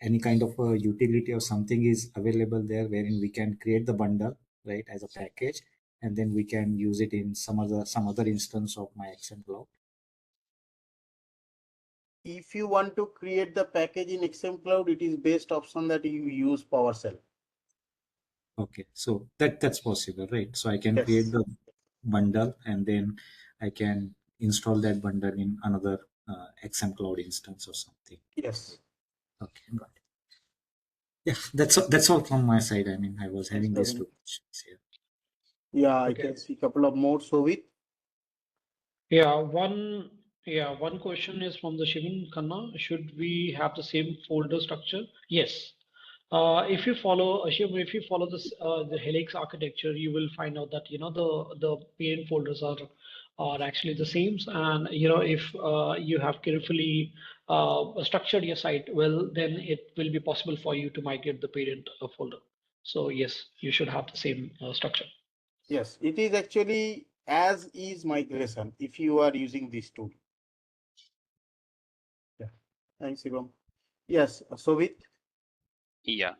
any kind of a utility or something is available there wherein we can create the bundle, right, as a package, and then we can use it in some other instance of my XM Cloud? If you want to create the package in XM Cloud, it is best option that you use PowerShell. Okay, so that's possible, right? So I can create Yes. the bundle and then I can install that bundle in another XM Cloud instance or something. Yes. Okay, got it. Yeah, that's all from my side. I mean, I was Thanks, having these Praveen. two questions here. Yeah, I Okay. can see a couple of more. So with One question is from the Shivan Khanna. Should we have the same folder structure? Yes. If you follow Shiv, if you follow this the Helix architecture, you will find out that the parent folders are actually the same. And if you have carefully structured your site well, then it will be possible for you to migrate the parent folder. So yes, you should have the same structure. yes, it is actually as is migration if you are using this tool. Yeah. Thanks, Shivam. Yes. So with Yeah.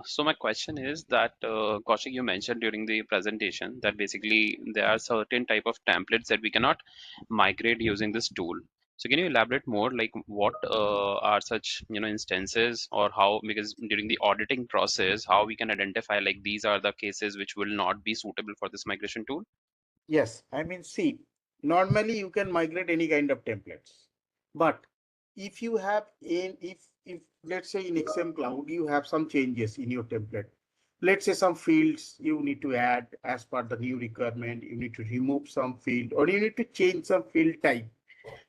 So my question is that Kaushik, you mentioned during the presentation that basically there are certain type of templates that we cannot migrate using this tool. So can you elaborate more, like what are such instances, or how, because during the auditing process, how we can identify like these are the cases which will not be suitable for this migration tool? yes, I mean, see, normally you can migrate any kind of templates, but if you have if let's say in XM Cloud you have some changes in your template, let's say some fields you need to add as per the new requirement, you need to remove some field or you need to change some field type.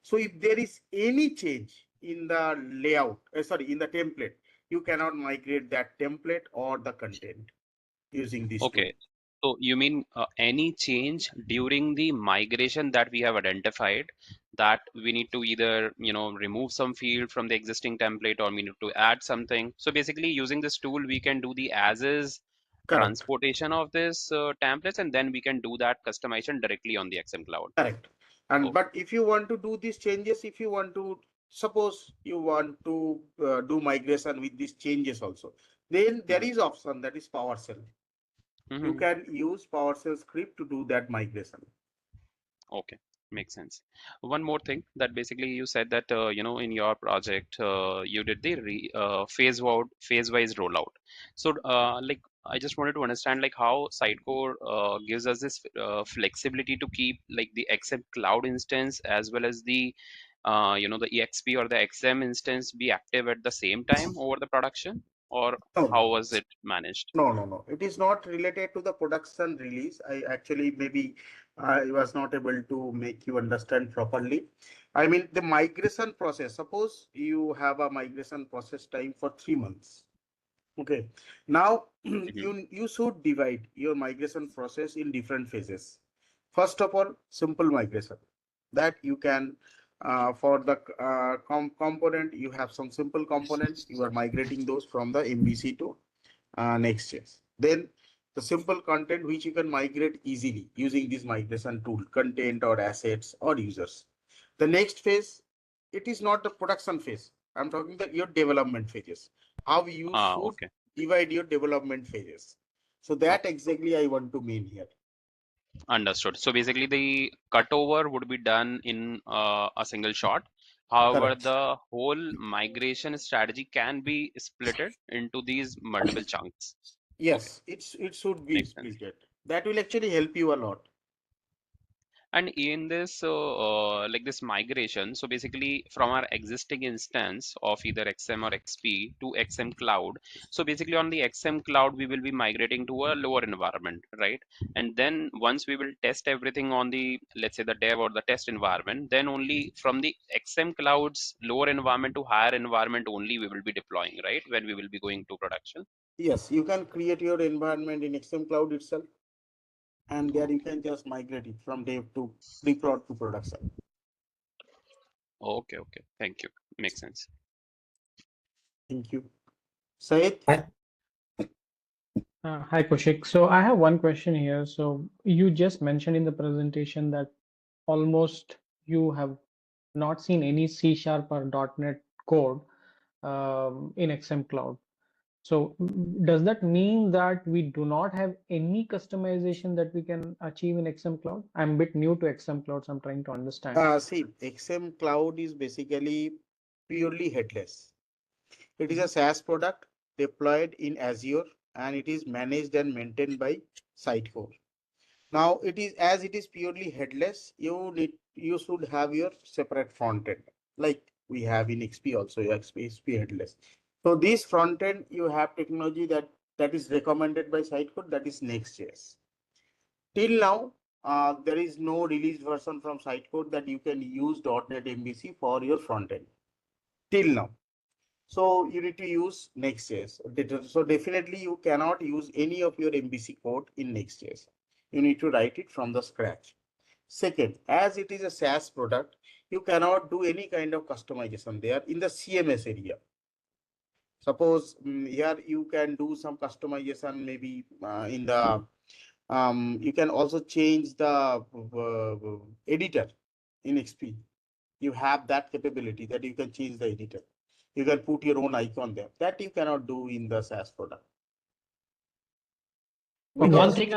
So if there is any change in the layout, sorry, in the template, you cannot migrate that template or the content using this tool. Okay. So you mean any change during the migration that we have identified, that we need to either, remove some field from the existing template, or we need to add something. So basically using this tool, we can do the as is Correct. transportation of this templates, and then we can do that customization directly on the XM Cloud. Correct. And Okay. but if you want to do these changes, if you want to suppose you want to do migration with these changes also, then there Mhm. is option that is PowerShell. You Mhm. can use PowerShell script to do that migration. Okay, makes sense. One more thing, that basically you said that in your project you did the phase-wise rollout. So like I just wanted to understand like how Sitecore gives us this flexibility to keep like the XM Cloud instance as well as the the EXP or the XM instance be active at the same time over the production, or No, how was it managed? no. It is not related to the production release. I actually maybe I was not able to make you understand properly. I mean the migration process. Suppose you have a migration process time for 3 months. Okay. Now Mhm. you should divide your migration process in different phases. First of all, simple migration that you can for the component you have some simple component you are migrating those from the MVC to Next.js. Then the simple content which you can migrate easily using this migration tool, content or assets or users. The next phase, it is not the production phase. I'm talking about your development phases. How you should Okay. divide your development phases. So that Okay. exactly I want to mean here. Understood. So basically, the cutover would be done in a single shot. However, Correct. the whole migration strategy can be splitted into these multiple chunks. Okay, Yes, it should be makes sense. split. That will actually help you a lot. And in this like this migration, so basically from our existing instance of either XM or XP to XM Cloud, so basically on the XM Cloud we will be migrating to a lower environment, right? And then once we will test everything on the, let's say, the dev or the test environment, then only from the XM Cloud's lower environment to higher environment only we will be deploying, right, when we will be going to production. Yes, you can create your environment in XM Cloud itself, and there you can just migrate it from dev to pre-prod to production. Okay, okay, thank you, makes sense. Thank you. Syed? Hi, Kushik. So I have one question here. So you just mentioned in the presentation that almost you have not seen any C# or .NET code in XM Cloud. So does that mean that we do not have any customization that we can achieve in XM Cloud? I'm a bit new to XM Cloud, so I'm trying to understand. See, XM Cloud is basically purely headless. It is a SaaS product deployed in Azure, and it is managed and maintained by Sitecore. Now, it is purely headless. You should have your separate front end, like we have in XP also. XP headless. So this front end, you have technology that is recommended by Sitecore, that is Next.js. Till now, there is no released version from Sitecore that you can use .NET MVC for your front end. Till now. So you need to use Next.js. So definitely you cannot use any of your MVC code in Next.js. You need to write it from the scratch. Second, as it is a SaaS product, you cannot do any kind of customization there in the CMS area. Suppose here you can do some customization maybe in the you can also change the editor in XP. You have that capability that you can change the editor. You can put your own icon there. That you cannot do in the SaaS product. Okay. One Because thing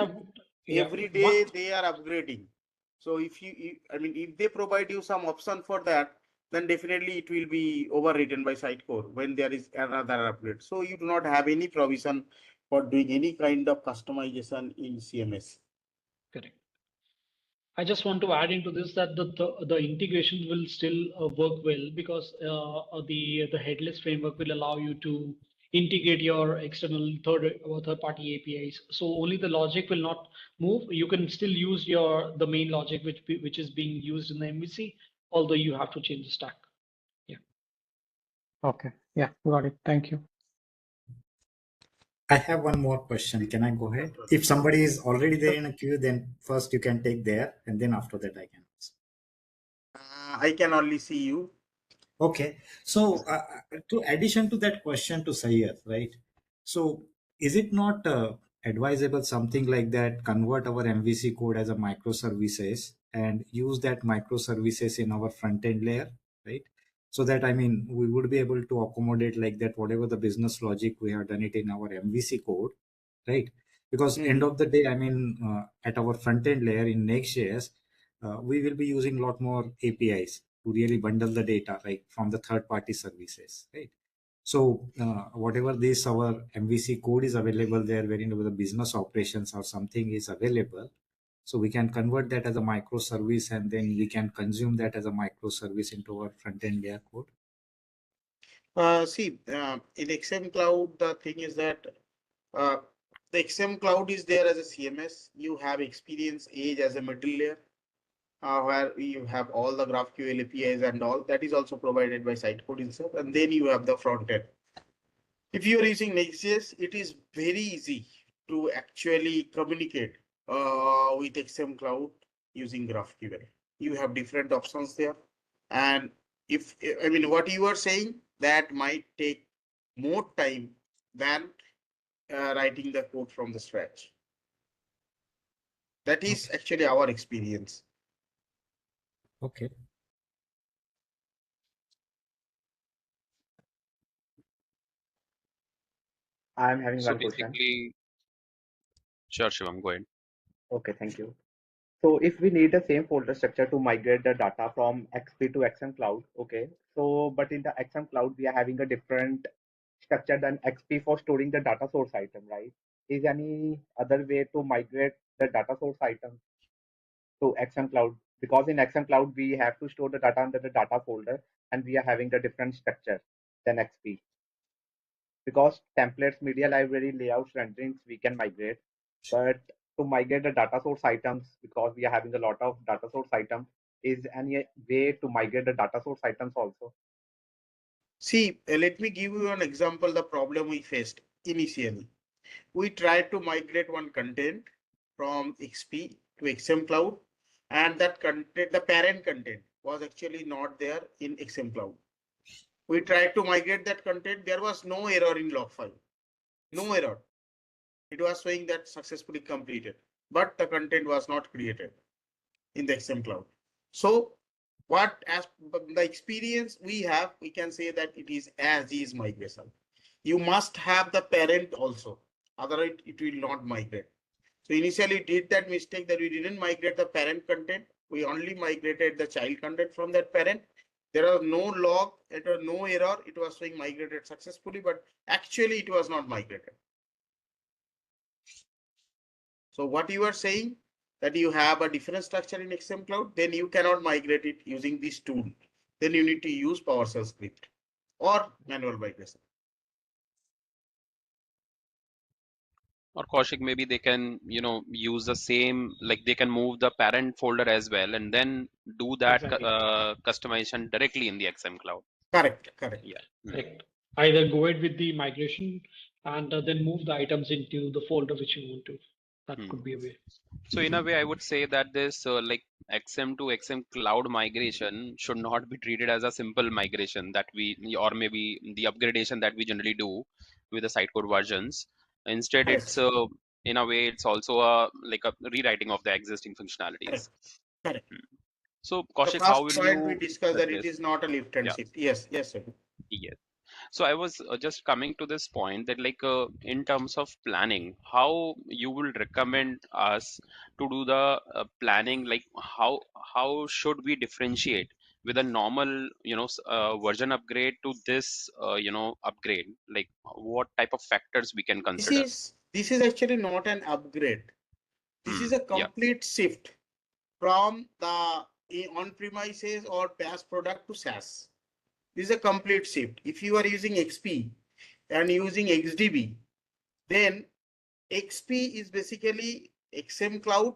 every day they are upgrading. So if I mean, if they provide you some option for that, then definitely it will be overwritten by Sitecore when there is another upgrade. So you do not have any provision for doing any kind of customization in CMS. correct. I just want to add into this that the integrations will still work well because the headless framework will allow you to integrate your external third party APIs. So only the logic will not move. You can still use the main logic which is being used in the MVC, although you have to change the stack. Yeah. Okay. Yeah, got it. Thank you. I have one more question. Can I go ahead? If somebody is already there in a queue, then first you can take there, and then after that I can ask. I can only see you. Okay. So, to addition to that question to Sayyid, right? So, is it not advisable something like that? Convert our MVC code as a microservices and use that microservices in our front end layer, right? So that I mean, we would be able to accommodate like that whatever the business logic we have done it in our MVC code, right? Because end of the day, I mean, at our front end layer in Next.js, we will be using a lot more APIs to really bundle the data right from the third party services, right? So whatever this our MVC code is available there, wherein the business operations or something is available, so we can convert that as a microservice and then we can consume that as a microservice into our front end layer code. See, in XM Cloud, the thing is that uh, the XM Cloud is there as a CMS. You have Experience Edge as a middle layer, where you have all the GraphQL APIs and all. That is also provided by Sitecore itself. And then you have the front end. If you are using Next.js, it is very easy to actually communicate with XM Cloud using GraphQL. You have different options there. And if, I mean, what you are saying, that might take more time than writing the code from the scratch. That is actually our experience. Okay. I'm having So one question. basically, sure, Shivam, go ahead. Okay, thank you. So if we need the same folder structure to migrate the data from XP to XM Cloud, okay. So, but in the XM Cloud, we are having a different structure than XP for storing the data source item, right? Is any other way to migrate the data source item? to XM Cloud, because in XM Cloud we have to store the data under the data folder, and we are having the different structure than XP. Because templates, media library, layouts, renderings, we can migrate. But to migrate the data source items, because we are having a lot of data source items, is any way to migrate the data source items also? See, let me give you an example, the problem we faced initially. We tried to migrate one content from XP to XM Cloud, and that content, the parent content, was actually not there in XM Cloud. We tried to migrate that content. There was no error in log file. No error. It was showing that successfully completed, but the content was not created in the XM Cloud. So what as the experience we have, we can say that it is as is migration. You must have the parent also, otherwise it will not migrate. So initially did that mistake that we didn't migrate the parent content. We only migrated the child content from that parent. There are no log, it was no error. It was showing migrated successfully, but actually it was not migrated. So what you are saying that you have a different structure in XM Cloud, then you cannot migrate it using this tool. Then you need to use PowerShell script or manual migration. Or Kaushik, maybe they can, use the same, like they can move the parent folder as well and then do that Exactly. customization directly in the XM Cloud. Correct, correct. Yeah. Correct. Either go ahead with the migration and then move the items into the folder which you want to. That could be a way. So in a way, I would say that this like XM to XM Cloud migration should not be treated as a simple migration that we, or maybe the upgradation that we generally do with the Sitecore versions. Instead, it's Correct. in a way, it's also a like a rewriting of the existing functionalities. Correct. So The Kaushik, how first will point we you discussed that it suggest? is not a lift and Yeah. shift. Yes, yes, sir. Yes. So I was just coming to this point that like in terms of planning, how you will recommend us to do the planning, like how should we differentiate with a normal, version upgrade to this, upgrade, like what type of factors we can consider? This is actually not an upgrade. This is a Yeah. complete shift from the on-premises or PaaS product to SaaS. This is a complete shift. If you are using XP and using XDB, then XP is basically XM Cloud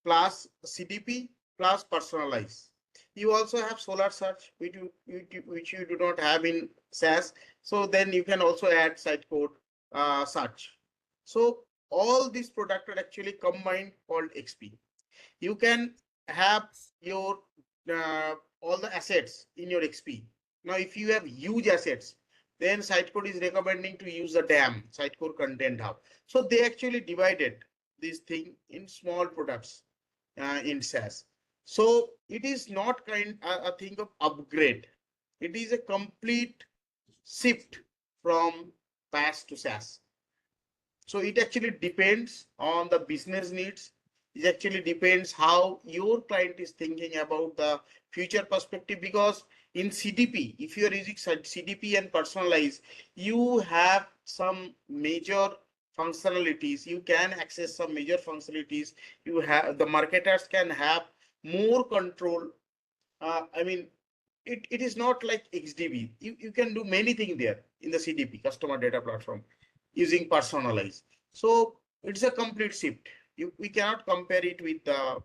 plus CDP plus personalize. You also have Solar Search, which you do not have in SaaS. So then you can also add Sitecore Search. So all these products are actually combined called XP. You can have your all the assets in your XP. Now, if you have huge assets, then Sitecore is recommending to use the DAM, Sitecore Content Hub. So they actually divided this thing in small products in SaaS. So it is not a thing of upgrade. It is a complete shift from PaaS to SaaS. So it actually depends on the business needs. It actually depends how your client is thinking about the future perspective, because in CDP, if you are using CDP and personalize, you have some major functionalities. You can access some major functionalities. You have the marketers can have more control. I mean, it is not like XDB. You can do many things there in the CDP, customer data platform, using personalize. So it's a complete shift. We cannot compare it with the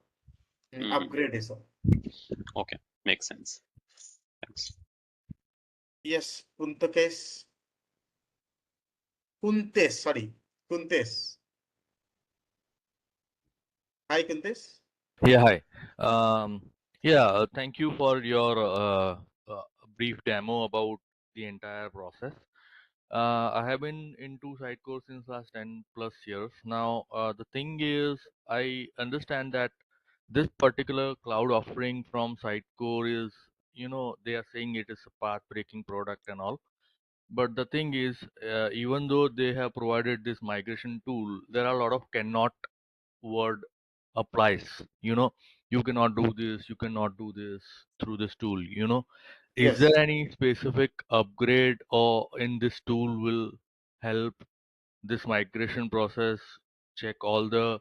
upgradation. Okay, makes sense. Thanks. Yes, Kuntakesh. Kuntes, sorry. Kuntes. Hi, Kuntes. Yeah, hi. Thank you for your brief demo about the entire process. I have been into Sitecore since last 10 plus years. Now, the thing is, I understand that this particular cloud offering from Sitecore is, they are saying it is a path-breaking product and all. But the thing is, even though they have provided this migration tool, there are a lot of cannot word applies. You cannot do this, you cannot do this through this tool. Is Yes. there any specific upgrade or in this tool will help this migration process check all the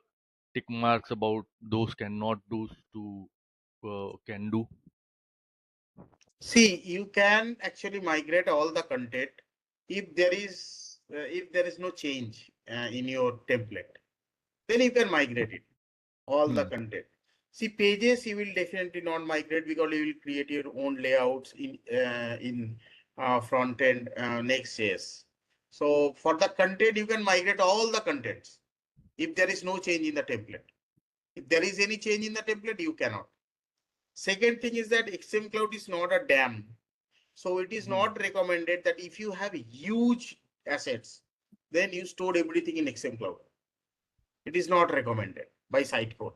tick marks about those cannot do to can do? See, you can actually migrate all the content if there is no change in your template, then you can migrate it, all the content. See, pages you will definitely not migrate because you will create your own layouts in front end Next.js. So for the content, you can migrate all the contents if there is no change in the template. If there is any change in the template, you cannot. Second thing is that XM Cloud is not a dam. So it is not recommended that if you have huge assets, then you store everything in XM Cloud. It is not recommended by Sitecore.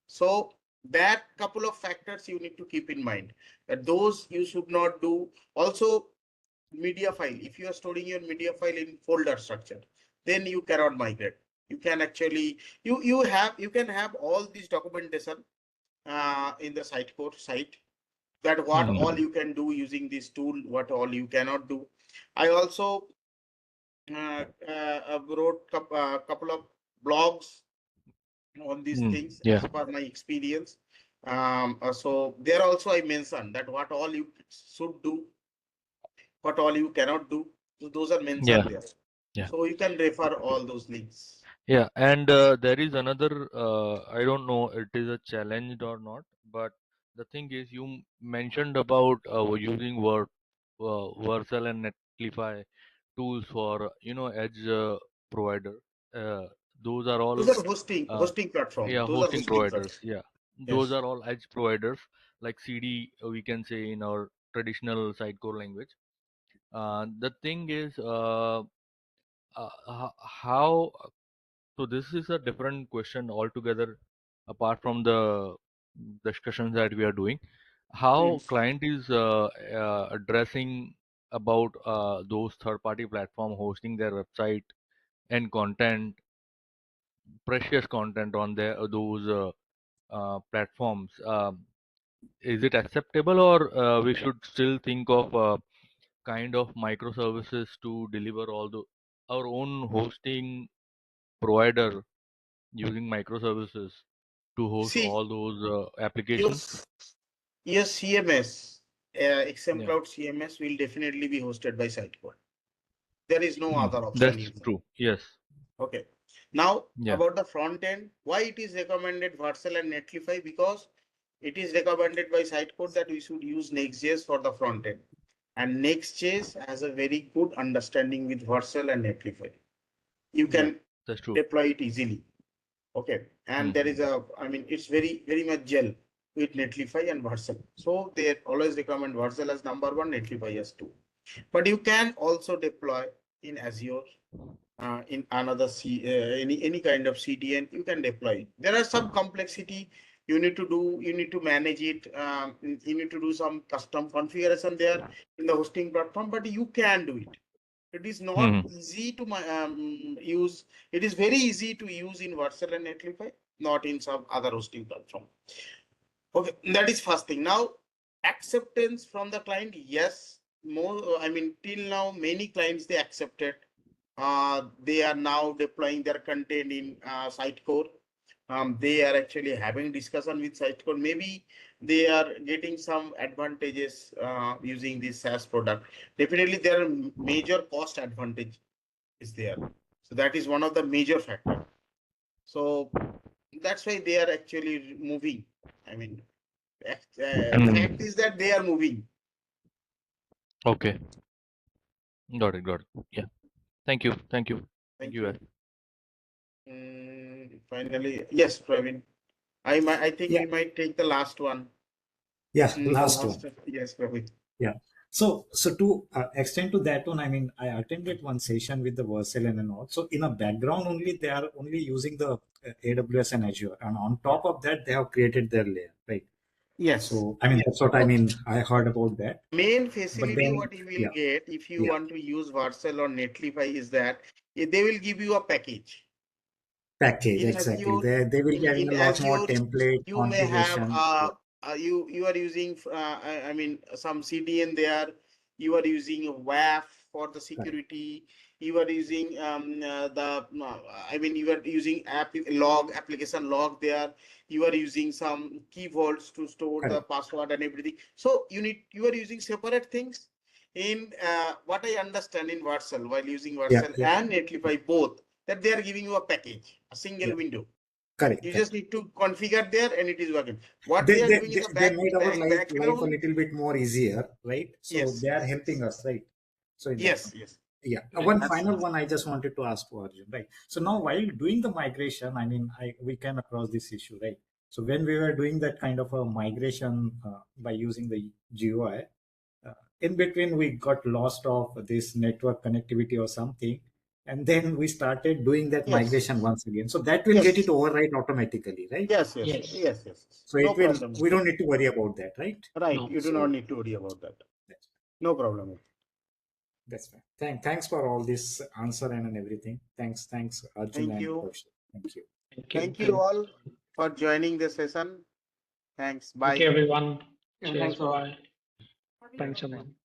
So that couple of factors you need to keep in mind, that those you should not do. Also, media file, if you are storing your media file in folder structure, then you cannot migrate. You can actually, you can have all this documentation in the Sitecore site, that what all you can do using this tool, what all you cannot do. I also wrote a couple of blogs on these things Yeah. as per my experience. So there also I mentioned that what all you should do, what all you cannot do. So those are mentioned there. Yeah. So you can refer all those links. Yeah, and there is another, I don't know it is a challenge or not, but the thing is you mentioned about using Vercel and Netlify tools for, edge provider. Uh, those are all, Those are hosting platform. yeah, Those are hosting hosting providers. platform. Yeah, those Yes. are all edge providers like CD, we can say in our traditional Sitecore language. The thing is, how so this is a different question altogether, apart from the discussions that we are doing. How client is addressing about those third-party platform hosting their website and content, precious content on those platforms. Is it acceptable, or we should still think of kind of microservices to deliver all our own hosting provider using microservices to host See, all those your applications? your CMS, XM Yeah. Cloud CMS will definitely be hosted by Sitecore. There is no other option That's in that. true. Yes. Okay. Now Yeah. about the front end, why it is recommended Vercel and Netlify? Because it is recommended by Sitecore that we should use Next.js for the front end. And Next.js has a very good understanding with Vercel and Netlify. You Yeah, can that's true. deploy it easily. Okay. And there is it's very, very much gel with Netlify and Vercel. So they always recommend Vercel as number one, Netlify as two. But you can also deploy in Azure, in another any kind of CDN, you can deploy. There are some complexity you need to do. You need to manage it. You need to do some custom configuration there in the hosting platform, but you can do it. It is not easy to use. It is very easy to use in Vercel and Netlify, not in some other hosting platform. Okay, that is first thing. Now, acceptance from the client, yes. Till now, many clients they accepted. They are now deploying their content in Sitecore. They are actually having discussion with Sitecore. Maybe they are getting some advantages using this SaaS product. Definitely, there are major cost advantage is there. So that is one of the major factor. So that's why they are actually moving. I mean, fact is that they are moving. Okay. Got it. Got it. Yeah. Thank you. Thank you. Thank you. you. Finally, yes, Praveen. I think Yeah, we might take the last one. yeah, The last one. last, yes, Praveen. Yeah. So to extend to that one, I mean, I attended one session with the Vercel and all. So in a background only, they are only using the AWS and Azure, and on top of that, they have created their layer, right? Yes. So I mean, that's what I mean. I heard about that. Main But facility then, what you will yeah, get if you yeah, want to use Vercel or Netlify is that they will give you a package. package In exactly. Azure, They will be having in a lot more Azure, template you may have configuration. Yeah. you are using some CDN there. You are using a WAF for the security. You are using you are using application log there. You are using some key vaults to store the Correct. password and everything. So you are using separate things. In what I understand in Vercel, while using Yeah, Vercel yeah, and Netlify both, that they are giving you a package, a single yeah. window. Correct. You Correct. just need to configure there and it is working. What they are doing in the They made our life a background. little bit more easier, right? So Yes, they are yes, helping us, right? So in that. yes, yes. Yeah. Right. One That's final one I just wanted to ask for Arjun, right? So now while doing the migration, I mean, we came across this issue, right? So when we were doing that kind of a migration by using the GUI, in between we got lost of this network connectivity or something, and then we started doing that yes, migration once again. So that will get it yes, override automatically, right? yes, yes, Yes. yes, yes. So No it will. problem. We don't need to worry about that, right? Right. No. You do not need to worry about that. That's No problem. that's fine. Thanks for all this answer and everything. Thanks, Arjun Thank and you. Kaushik. Thank you. Thank you. Thank you all for joining the session. Thanks. Thank Bye. you, everyone. Yeah, Cheers. thanks a lot. Bye. Thanks, Chandan.